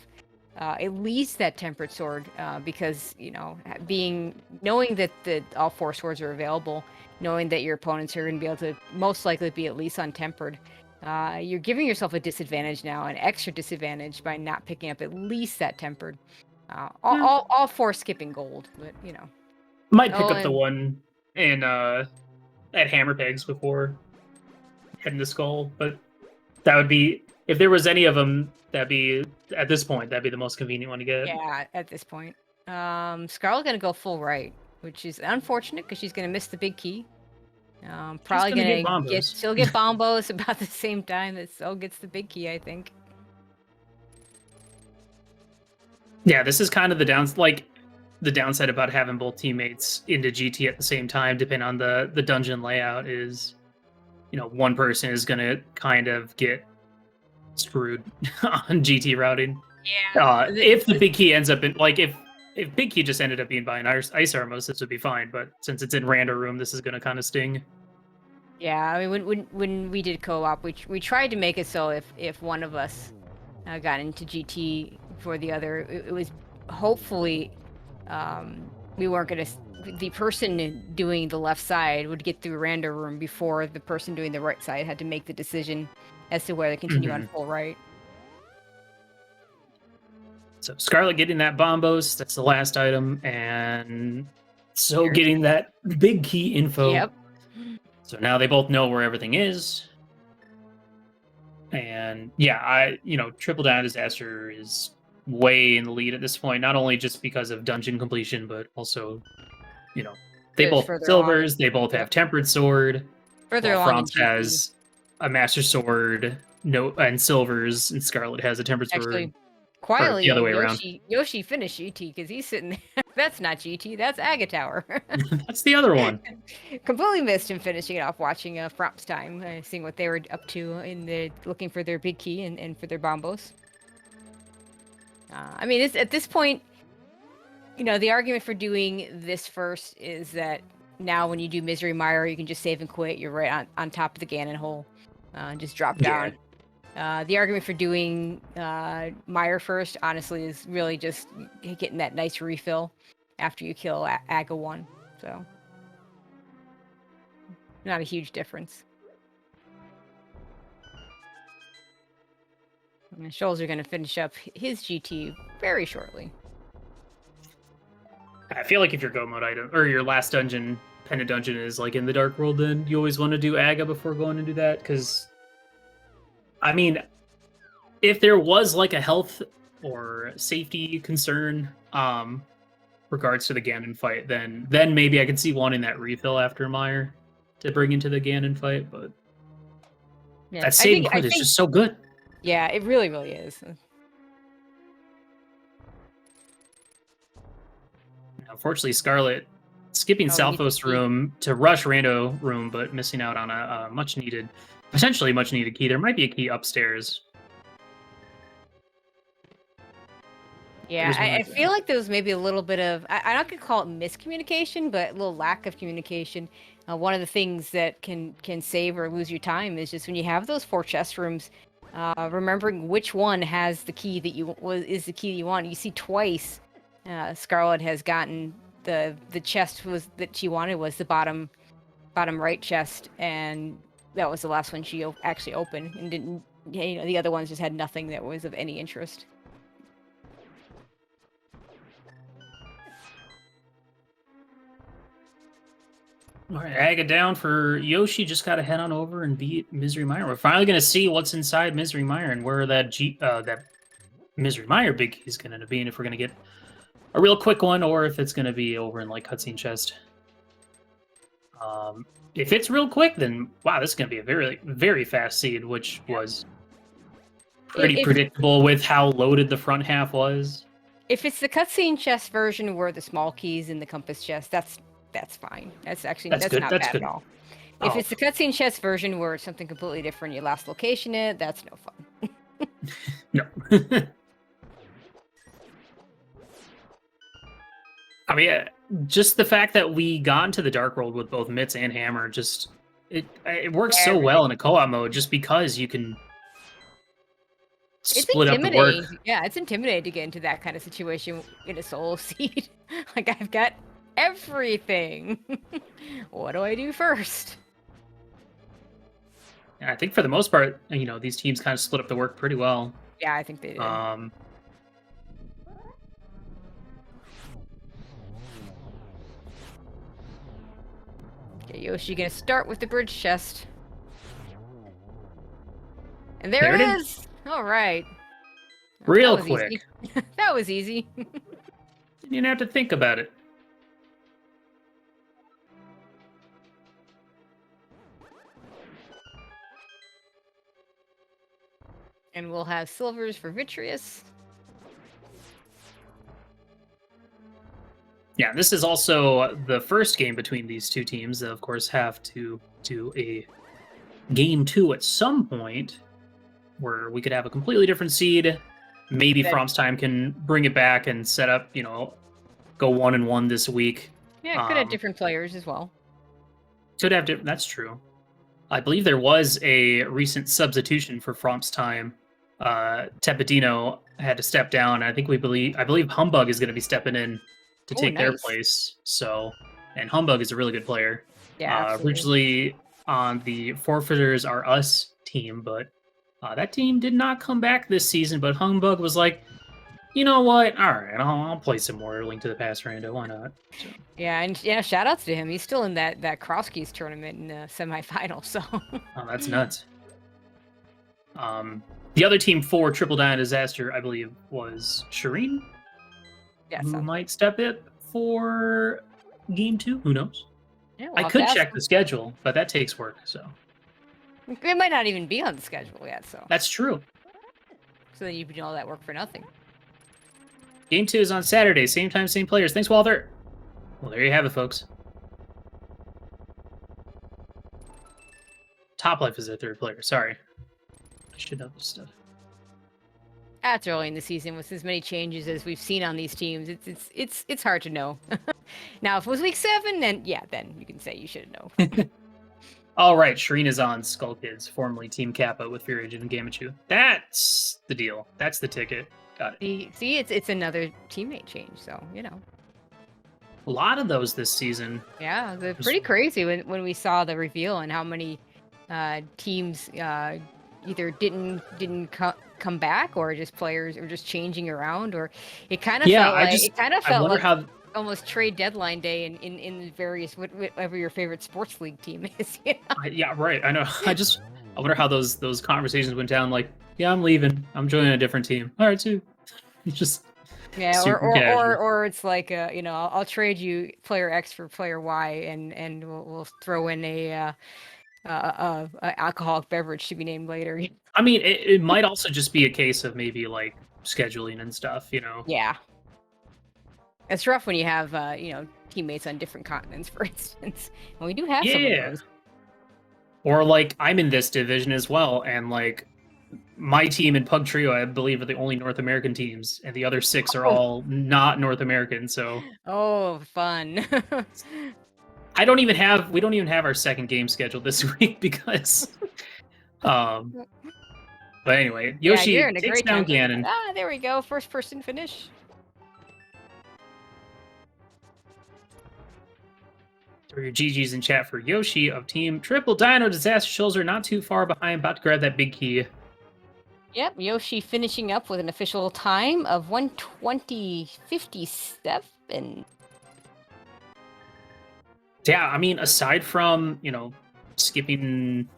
at least that tempered sword because, you know, knowing that all 4 swords are available, knowing that your opponents are going to be able to most likely be at least untempered, you're giving yourself a disadvantage now, an extra disadvantage by not picking up at least that tempered. All 4 skipping gold, but you know.
Might pick up the one in at Hammer Pegs before heading to Skull, but that would be, if there was any of them, that'd be, at this point, that'd be the most convenient one to get.
Yeah, at this point. Scarlet's gonna go full right, which is unfortunate because she's gonna miss the big key. Probably gonna she'll get Bombos about the same time that So gets the big key, I think.
Yeah, this is kind of the downside about having both teammates into GT at the same time, depending on the dungeon layout, is, you know, one person is gonna kind of get screwed on GT routing.
Yeah.
If the big key ends up in, like, if big key just ended up being by an Ice Armos, this would be fine. But since it's in Rando Room, this is gonna kind of sting.
Yeah, I mean, when we did co-op, we tried to make it so if one of us got into GT for the other, it was hopefully we weren't gonna. The person doing the left side would get through Rando Room before the person doing the right side had to make the decision as to whether to continue on full right.
So Scarlet getting that Bombos, that's the last item, and So getting that big key info.
Yep.
So now they both know where everything is. And yeah, Triple Down Disaster is way in the lead at this point, not only just because of dungeon completion, but also, they both silvers, they both have Tempered Sword.
Further along,
FROMPS has a Master Sword, and silvers, and Scarlet has a Tempered Sword.
Actually, quietly,
the other way around.
Yoshi finished GT because he's sitting there. That's not GT, that's Aga Tower.
That's the other one.
Completely missed him finishing it off watching FROMPS time, seeing what they were up to looking for their big key and for their bombos. I mean, at this point, the argument for doing this first is that now when you do Misery Mire, you can just save and quit. You're right on top of the Ganon hole. just drop down. The argument for doing Meyer first, honestly, is really just getting that nice refill after you kill Aga 1. So, not a huge difference. And Shoals are going to finish up his GT very shortly.
I feel like if your go mode item or your last dungeon, pendant dungeon, is like in the Dark World, then you always want to do Aga before going to do that. Because, I mean, if there was like a health or safety concern, regards to the Ganon fight, then maybe I could see wanting that refill after Meyer to bring into the Ganon fight. But
Yeah,
that saving point is just so good.
Yeah, it really, really is.
Unfortunately, Scarlet skipping Southwest room to rush Rando room, but missing out on a potentially much needed key. There might be a key upstairs.
Yeah, I feel like there was maybe a little bit of, I'm not going to call it miscommunication, but a little lack of communication. One of the things that can save or lose your time is just when you have those 4 chest rooms, remembering which one has the key that is the key that you want. You see twice Scarlet has gotten the chest that she wanted was the bottom right chest, and that was the last one she actually opened, and didn't, the other ones just had nothing that was of any interest.
All right, Aga down for Yoshi. Just got to head on over and beat Misery Mire. We're finally going to see what's inside Misery Mire and where that Misery Mire big key is going to end up being, if we're going to get a real quick one or if it's going to be over in like cutscene chest. If it's real quick, then wow, this is going to be a very, very fast seed, which was pretty predictable with how loaded the front half was.
If it's the cutscene chest version where the small keys in the compass chest, that's fine. That's not bad at all. If it's the cutscene chest version where it's something completely different, your last location it, that's no fun.
No. I mean, just the fact that we got into the Dark World with both Mitts and Hammer, just it works so well in a co-op mode, just because you can split up the work.
Yeah, it's intimidating to get into that kind of situation in a solo seed. Like, I've got everything. What do I do first?
I think for the most part, these teams kind of split up the work pretty well.
Yeah, I think they did. Okay, Yoshi gonna start with the bridge chest. And there it is! Alright.
Real quick.
That was easy.
You didn't have to think about it.
And we'll have silvers for Vitreous.
Yeah, this is also the first game between these two teams that, of course, have to do a game 2 at some point, where we could have a completely different seed. Maybe FROMPS Time can bring it back and set up, go 1-1 this week.
Yeah, it could have different players as well.
Could have different. That's true. I believe there was a recent substitution for FROMPS Time. Dino had to step down. I believe Humbug is going to be stepping in to take their place. So, and Humbug is a really good player.
Yeah,
originally on the Forfeiters Are Us team, but that team did not come back this season. But Humbug was like, you know what? All right, I'll play some more Link to the Past Rando. Why not? So.
Yeah, and shout outs to him. He's still in that Cross Keys tournament in the semifinal. So.
Oh, that's nuts. The other team for Triple Dino Disaster, I believe, was Shireen.
Yes.
Who might step it for game 2? Who knows?
Yeah,
I could check the schedule, but that takes work. So.
It might not even be on the schedule yet. So.
That's true.
So then you've been doing all that work for nothing.
Game 2 is on Saturday, same time, same players. Thanks, Walter. Well, there you have it, folks. Top Life is their third player. Sorry. I should know this stuff.
That's early in the season with as many changes as we've seen on these teams. It's hard to know. Now, if it was week 7, then yeah, then you can say you should know.
All right, Shrina's on Skull Kids, formerly Team Kappa with Furiage and Gamachu. That's the deal. That's the ticket. Got it.
See, it's another teammate change, so you know.
A lot of those this season.
Yeah, they're pretty crazy when we saw the reveal and how many teams either didn't come back, or just players or just changing around, or it kind of felt like
how
almost trade deadline day in various whatever your favorite sports league team is. You know?
Yeah, right. I know. I wonder how those conversations went down. Like, yeah, I'm leaving. I'm joining a different team. All right, too. It's just
yeah,
super casual.
or it's like you know, I'll trade you player X for player Y, and we'll throw in a alcoholic beverage to be named later.
I mean, it might also just be a case of maybe like scheduling and stuff. You know.
Yeah. It's rough when you have, you know, teammates on different continents, for instance. And we do have some of those.
Or like I'm in this division as well, and like my team and Pug Trio, I believe, are the only North American teams, and the other 6 are all not North American. So
oh, fun!
we don't even have our second game scheduled this week because, But anyway, Yoshi takes down Ganon.
Ah, there we go, first person finish.
Throw your GGs in chat for Yoshi of Team Triple Dino. Disaster Shoals are not too far behind, about to grab that big key.
Yep, Yoshi finishing up with an official time of 1:20:57.
Yeah, I mean, aside from, you know, skipping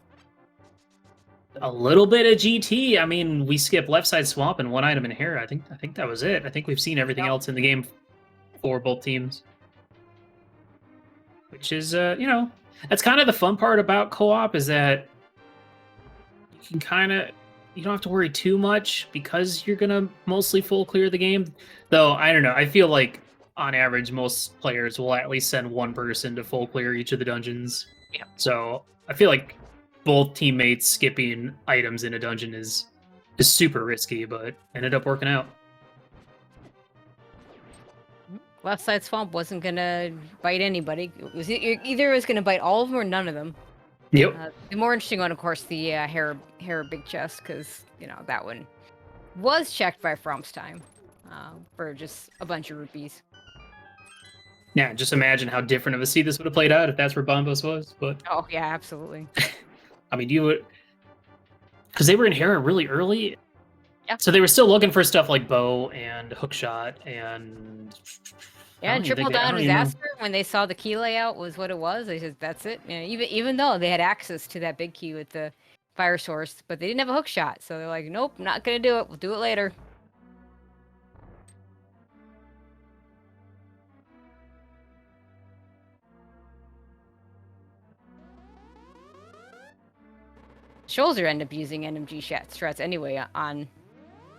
a little bit of GT, I mean, we skipped Left Side Swamp and one item in here. I think that was it. I think we've seen everything else in the game for both teams. Which is, you know, that's kind of the fun part about co-op, is that you can you don't have to worry too much because you're gonna mostly full clear the game. Though, I don't know, I feel like on average, most players will at least send one person to full clear each of the dungeons.
Yeah.
So I feel like both teammates skipping items in a dungeon is super risky, but ended up working out.
Left Side Swamp wasn't gonna bite anybody. It was either it was gonna bite all of them or none of them.
Yep.
The more interesting one, of course, the hair big chest, because you know that one was checked by FROMPS time for just a bunch of rupees.
Yeah, just imagine how different of a seed this would have played out if that's where Bombos was. But
oh yeah, absolutely.
I mean, you would, because they were in Hera really early.
Yeah.
So they were still looking for stuff like bow and hookshot and.
Yeah, Triple Down Disaster, when they saw the key layout was what it was, they said that's it. You know, even though they had access to that big key with the fire source, but they didn't have a hook shot, so they're like, nope, not gonna do it. We'll do it later. Shoulder end up using NMG strats anyway on.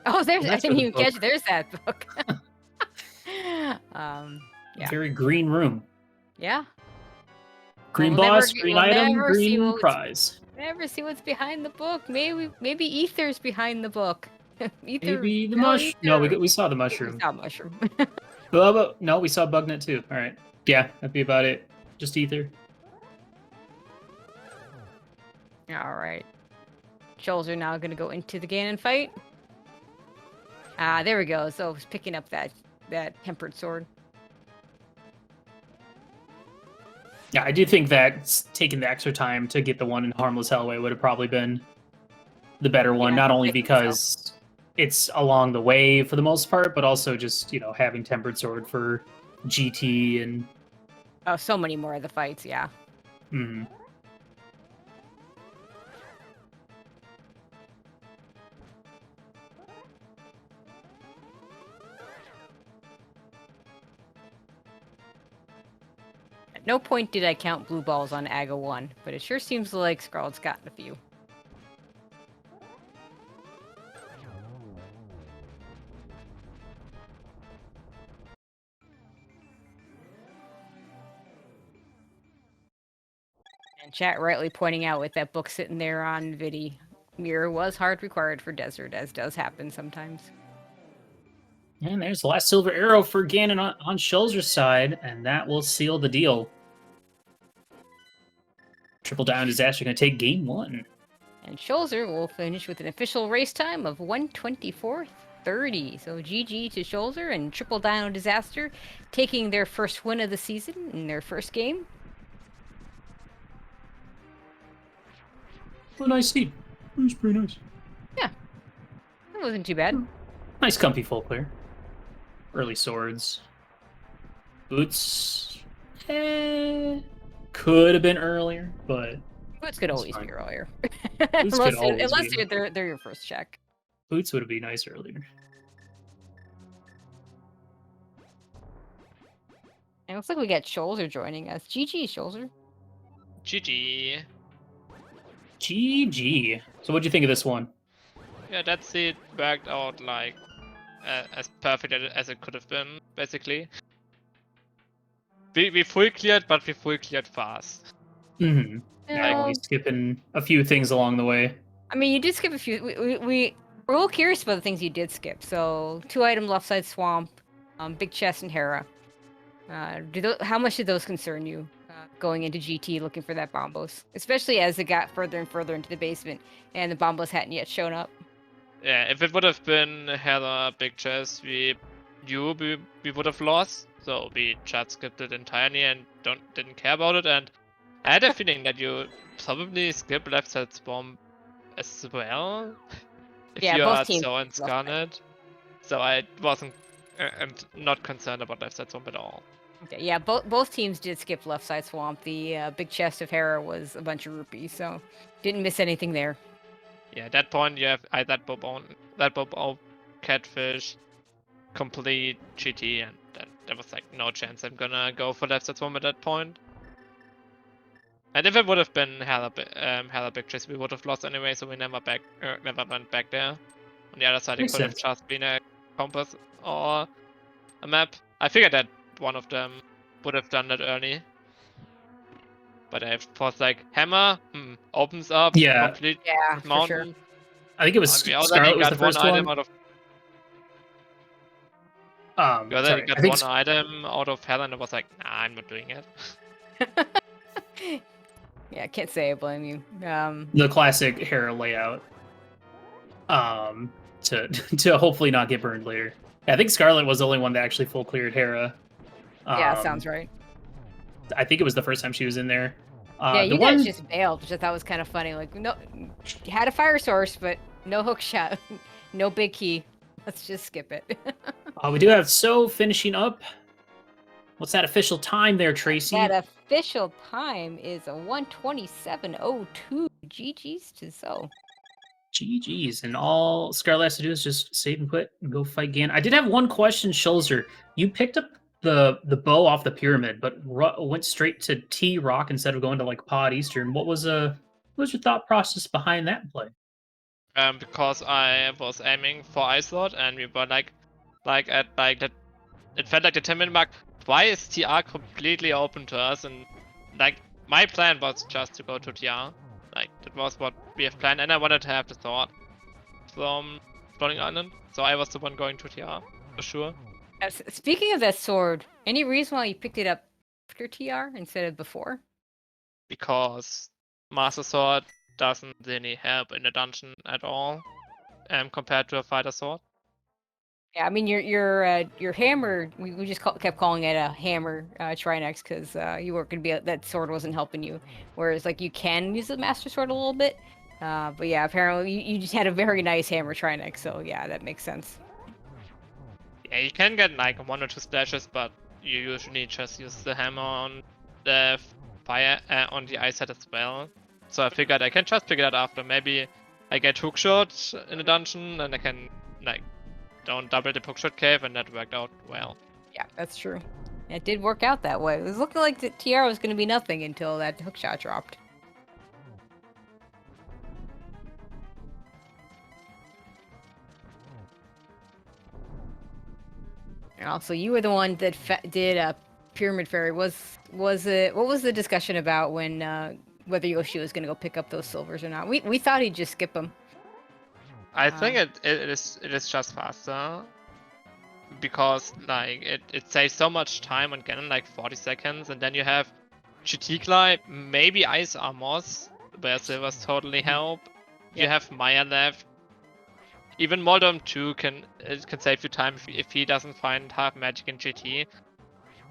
Oh, there's I didn't even catch. There's that book. Yeah.
Very green room.
Yeah.
Green boss, green item, green prize.
Never see what's behind the book. Maybe Ether's behind the book. Ether,
maybe the mushroom. No, we saw the mushroom.
We saw mushroom.
No, we saw Bugnet too. All right. Yeah, that'd be about it. Just Ether.
All right. Shoals are now going to go into the Ganon fight. Ah, there we go. So he's picking up that tempered sword.
Yeah, I do think that taking the extra time to get the one in Harmless Hellway would have probably been the better one, not only because it's along the way for the most part, but also just, you know, having tempered sword for GT and...
Oh, so many more of the fights, yeah.
Mm-hmm.
At no point did I count blue balls on AGA 1, but it sure seems like Scarlet's gotten a few. And chat rightly pointing out with that book sitting there on Vidi, mirror was hard required for Desert, as does happen sometimes.
And there's the last silver arrow for Ganon on Shulzer's side, and that will seal the deal. Triple Down Disaster going to take game 1.
And Scholzer will finish with an official race time of 1:24:30. So GG to Scholzer and Triple Dino Disaster taking their first win of the season in their first game.
What a nice seed. It was pretty nice.
Yeah, that wasn't too bad.
Nice comfy full clear. Early swords. Boots. Could have been earlier, but
Boots could always be earlier.
Boots could always
unless
be.
they're your first check.
Boots would have been nice earlier.
It looks like we got Scholzer joining us. GG, Scholzer.
GG.
GG. So what'd you think of this one?
Yeah, that seed worked out like as perfect as it could have been, basically. We full cleared, but we full cleared fast.
Mm-hmm. Yeah, only skipping a few things along the way.
I mean, you did skip a few. We're a little curious about the things you did skip. So 2-item left side swamp, big chest and Hera. How much did those concern you going into GT looking for that Bombos? Especially as it got further and further into the basement and the Bombos hadn't yet shown up.
Yeah, if it would have been Hera big chest, we knew we would have lost. So we just skipped it entirely and didn't care about it. And I had a feeling that you probably skip left side swamp as well. If
Yeah,
you
both
are
teams
so in Scarlet. So I wasn't not concerned about left side swamp at all.
Okay, yeah, both teams did skip left side swamp. The big chest of Hera was a bunch of rupees, so didn't miss anything there.
Yeah, at that point you have that bob catfish, complete GT, and then there was like no chance I'm gonna go for left side swamp at that point. And if it would have been Hella big chase, we would have lost anyway, so we never went back there. On the other side, it could have just been a compass or a map. I figured that one of them would have done that early. But I thought like hammer opens up complete mountain.
For sure.
I think it was Scarlet was the first one.
We already got one item out of Hell and I was like, nah, I'm not doing it.
Yeah, I can't say I blame you.
The classic Hera layout. To hopefully not get burned later. I think Scarlet was the only one that actually full cleared Hera.
Yeah, sounds right.
I think it was the first time she was in there.
Yeah, you guys just bailed, which I thought was kind of funny. Like, no, had a fire source, but no hook shot, no big key. Let's just skip it.
We do have So finishing up. What's that official time there, Tracy?
That official time is a 1:27:02. GG's to So.
GG's, and all Scarlet has to do is just save and quit and go fight Ganon. I did have one question, Scholzer. You picked up the bow off the pyramid, but went straight to T Rock instead of going to like Pod Eastern. What was your thought process behind that play?
Because I was aiming for Ice Lord, and we were like at like that. It felt like the 10-minute mark. Why is TR completely open to us? And like my plan was just to go to TR. Like that was what we have planned, and I wanted to have the sword from Floating Island, so I was the one going to TR for sure.
Speaking of that sword, any reason why you picked it up after TR instead of before?
Because Master Sword doesn't really help in the dungeon at all, compared to a fighter sword.
Yeah, I mean your hammer. We just kept calling it a hammer Trinex because you weren't gonna be that sword wasn't helping you. Whereas like you can use the Master Sword a little bit, but yeah, apparently you just had a very nice hammer Trinex. So yeah, that makes sense.
Yeah, you can get like 1 or 2 splashes, but you usually just use the hammer on the fire on the ice set as well. So I figured I can just pick it up after. Maybe I get hookshot in the dungeon, and I can like don't double the hookshot cave, and that worked out well.
Yeah, that's true. It did work out that way. It was looking like the TR was going to be nothing until that hookshot dropped. And also, you were the one that did a Pyramid Fairy. What was the discussion about when whether Yoshi was going to go pick up those silvers or not? We thought he'd just skip them.
I think it is just faster because like it saves so much time on Ganon, like 40 seconds, and then you have GT Glide, maybe Ice Armors, where Silvers totally help. You
Yep.
have Maya left. Even Moldom 2 can save you time if he doesn't find half magic in GT.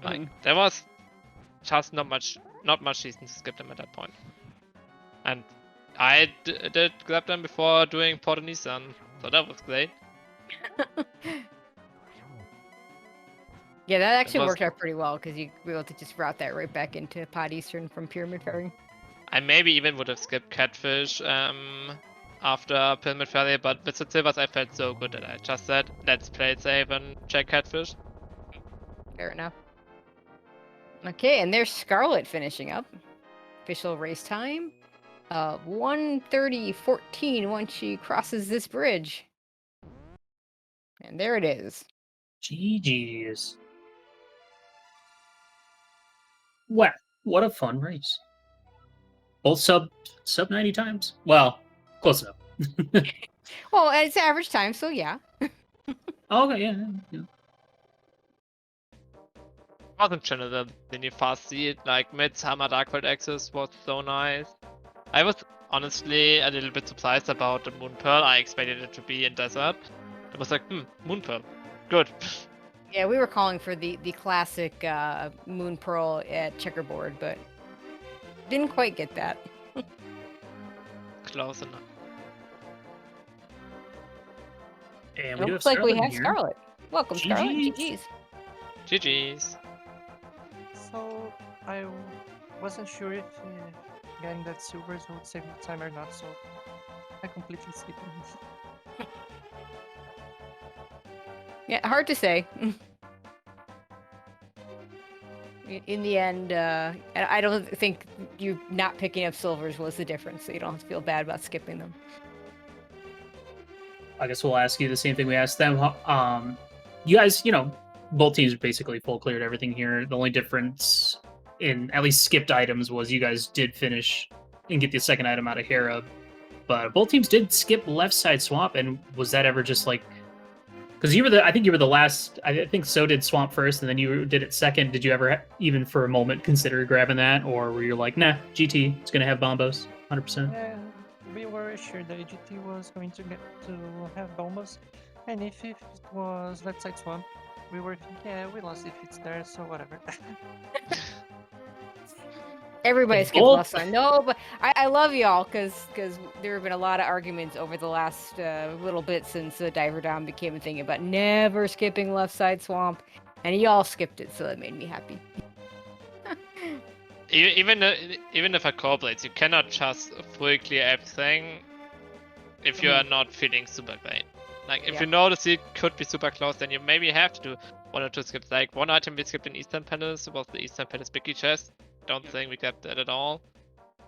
Like there was just not much reason to skip them at that point. And I did grab them before doing Port Nissan, so that was great.
Yeah, that actually
was-
worked out pretty well because you were able to just route that right back into Pod Eastern from Pyramid Ferry.
I maybe even would have skipped Catfish after Pyramid Ferry, but with the Silvers I felt so good that I just said, let's play it safe and check Catfish.
Fair enough. Okay, and there's Scarlet finishing up. Official race time. 1:30:14 once she crosses this bridge. And there it is.
GG's. Wow, what a fun race. Both sub 90 times. Well, close enough.
Well, it's average time, so yeah.
Okay, yeah.
Wasn't generally fast. Like Midsummer Darkwood Access was so nice. I was honestly a little bit surprised about the Moon Pearl. I expected it to be in desert. It was like, Moon Pearl. Good.
Yeah, we were calling for the classic Moon Pearl at Checkerboard, but didn't quite get that.
Close enough.
And
It
we do have
looks like we
Scarlet
have
here.
Scarlet. Welcome, Scarlet.
GG's.
GG's.
GG's.
So I wasn't sure if getting that silvers would save me time or not, so I completely skipped it.
Yeah, hard to say. In the end, I don't think you not picking up silvers was the difference, so you don't have to feel bad about skipping them.
I guess we'll ask you the same thing we asked them. You guys, both teams basically full cleared everything here. The only difference in at least skipped items was you guys did finish and get the second item out of Hera, but both teams did skip left side swamp. And was that ever just like, because I think you were the last. I think so did swamp first, and then you did it second. Did you ever even for a moment consider grabbing that, or were you like, nah, GT, it's gonna have bombos, 100%?
Yeah, we were sure that GT was going to have bombas, and if it was left side swamp, we were thinking, yeah, we lost if it's there, so whatever.
Everybody skipped
both-
left side. No, but I love y'all because there have been a lot of arguments over the last little bit since the Diver Down became a thing about never skipping left side swamp, and y'all skipped it, so that made me happy.
Even if I correlate, you cannot just fully clear everything if you are not feeling super great. Like if
Yeah.
you know the seed could be super close, then you maybe have to do one or two skips. Like one item we skipped in Eastern Palace was the Eastern Palace Biggie chest. Don't think we got that at all.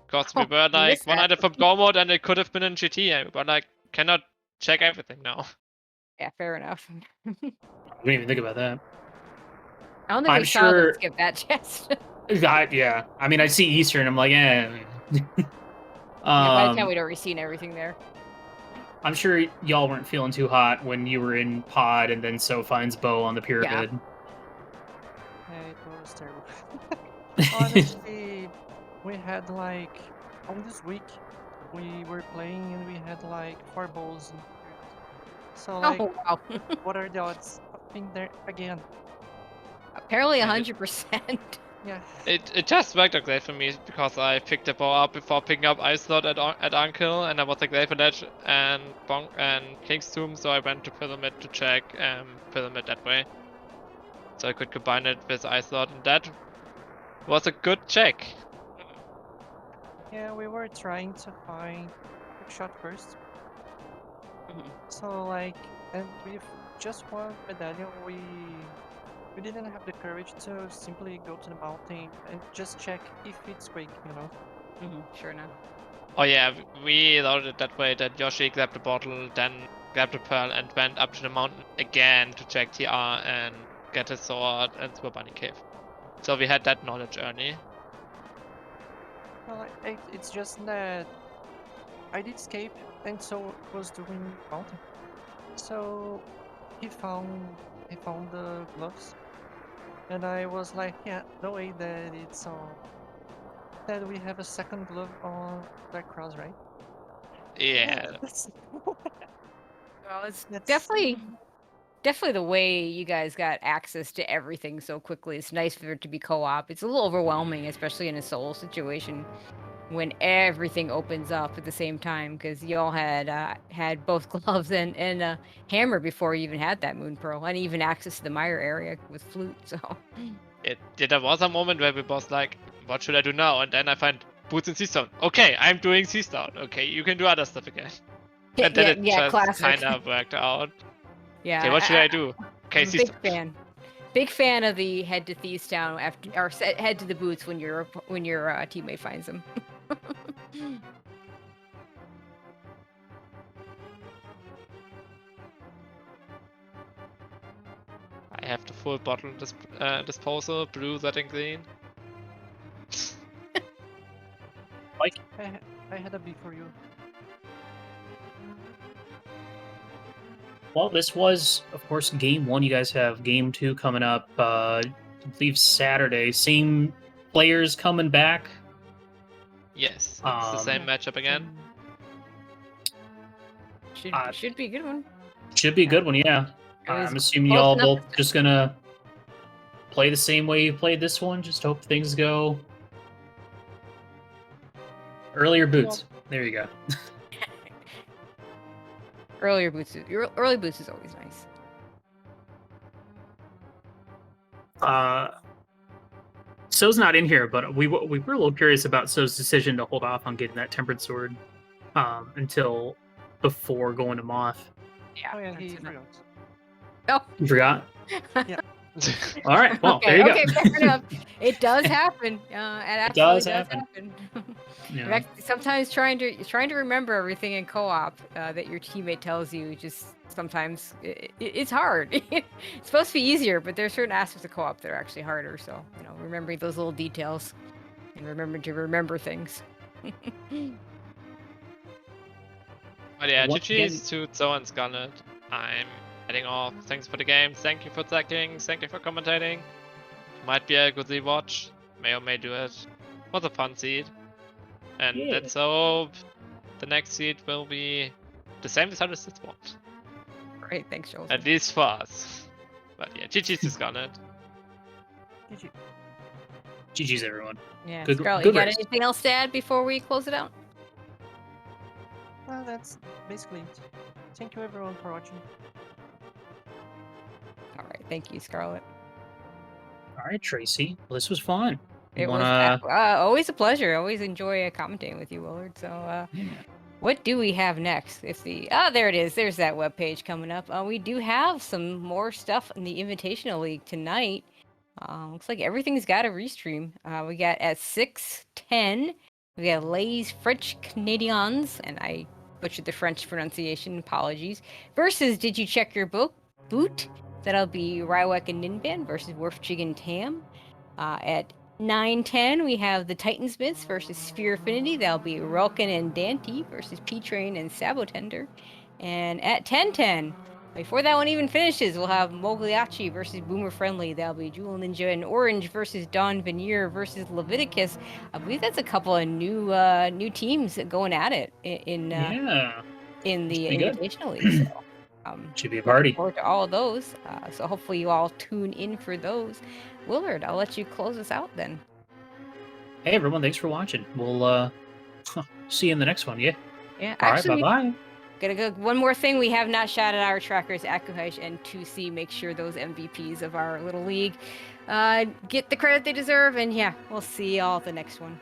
Because we
Oh,
were
I
like
missed
one
that.
item from Go mode and it could have been in GT, and we were like cannot check everything now.
Yeah, fair enough.
I didn't even think about that.
I don't think
I'm
we saw them
sure-
skip that chest.
Yeah, I mean, I see Eastern, I'm like, eh.
Yeah, by the time
Um,
we'd already seen everything there.
I'm sure y'all weren't feeling too hot when you were in pod and then So finds Bo on the pyramid.
Yeah, it was terrible. Honestly, we had like on this week we were playing and we had like 4 balls. So like,
Oh wow!
what are the odds of being there again?
Apparently
And
100%.
Yeah.
It just worked out great for me because I picked the ball up before picking up Ice Slot at Uncle, and I was like Glaive Ledge and Bonk and King's Tomb, so I went to Pyramid to check Pyramid that way. So I could combine it with Ice Slot, and that was a good check.
Yeah, we were trying to find quick shot first.
Mhm.
So like, and with just one medallion, we didn't have the courage to simply go to the mountain and just check if it's quick, you know.
Sure enough.
Oh yeah, we loaded it that way that Yoshi grabbed the bottle, then grabbed the pearl and went up to the mountain again to check TR and get his sword and Super Bunny Cave. So we had that knowledge early.
Well, it's just that I did escape, and so was doing mountain. So he found the gloves, and I was like, yeah, no way that it's said we have a second glove on Dark Cross, right?
Yeah.
Well, it's
That's-
definitely the way you guys got access to everything so quickly. It's nice for it to be co-op. It's a little overwhelming, especially in a solo situation, when everything opens up at the same time, because y'all had both gloves and a hammer before you even had that Moon Pearl, and even access to the Mire area with flute. So
There was a moment where we both like, what should I do now? And then I find boots and sea stone. Okay, I'm doing sea stone. Okay, you can do other stuff again. And then it just
classic.
kind of worked out.
Yeah,
Okay, what should I do? Okay,
I'm a
sea
big
stone.
fan. Big fan of the head to Thieves Town after, or head to the boots when your teammate finds them.
I have the full bottle disposal, blue, red, and green.
I had a B for you.
Well, this was, of course, game 1. You guys have game 2 coming up, I believe Saturday. Same players coming back.
Yes, it's the same matchup again.
Should be a good one.
Should be a good one, yeah.
It was
I'm assuming
close
y'all
enough
both just gonna play the same way you played this one. Just hope things go earlier boots. There you go.
Early boots is always nice.
So's not in here, but we were a little curious about So's decision to hold off on getting that tempered sword until before going to Moth.
Yeah.
Oh yeah,
that's
he
enough.
forgot.
Oh.
You forgot?
Yeah.
All right. Well,
Okay,
there you
okay,
go.
fair enough. It does happen. It absolutely
does
does
happen.
happen.
Yeah.
In fact, sometimes trying to remember everything in co-op that your teammate tells you just sometimes it's hard. It's supposed to be easier, but there's certain aspects of co-op that are actually harder. So remembering those little details and remembering to remember things.
But yeah,
Once
GG's to Zoe and Scarlet. I'm heading off. Thanks for the game. Thank you for tracking. Thank you for commentating. Might be a good rewatch. May or may do it. Was a fun seed. And
Yeah.
let's hope the next seed will be the same as how this one.
Great, thanks, Joel.
At least for us. But yeah, GG's to Scarlet.
GG.
GG's, everyone.
Yeah,
Good-
Scarlett,
good
you got
race.
anything else to add before we close it out?
Well, that's basically it. Thank you everyone for watching.
All right, thank you, Scarlett.
All right, Tracy. Well, this was fun. You
It was
wanna?
always a pleasure. I always enjoy commentating with you, Willard. So, what do we have next? There it is. There's that webpage coming up. We do have some more stuff in the Invitational League tonight. Looks like everything's got a restream. We got at 6:10. We got Les French Canadiens, and I butchered the French pronunciation. Apologies. Versus Did You Check Your Boot? That'll be Rywek and Ninban versus Wolfjig and Tam. At 9:10, we have the Titansmiths versus Sphere Affinity. That'll be Relkin and Dante versus P-Train and Sabotender. And at 10:10, before that one even finishes, we'll have Mogliacci versus Boomer Friendly. That'll be Jewel Ninja and Orange versus Don Veneer versus Leviticus. I believe that's a couple of new teams going at it in the
Should be good.
Invitational League. So,
Should be a party.
looking forward to all of those. So hopefully you all tune in for those. Willard, I'll let you close us out then.
Hey, everyone. Thanks for watching. We'll see you in the next one. Yeah.
Yeah,
All right.
actually,
Bye-bye.
Gotta go. One more thing, we have not shouted our trackers, Akuhesh and 2C. Make sure those MVPs of our little league get the credit they deserve. And yeah, we'll see y'all at the next one.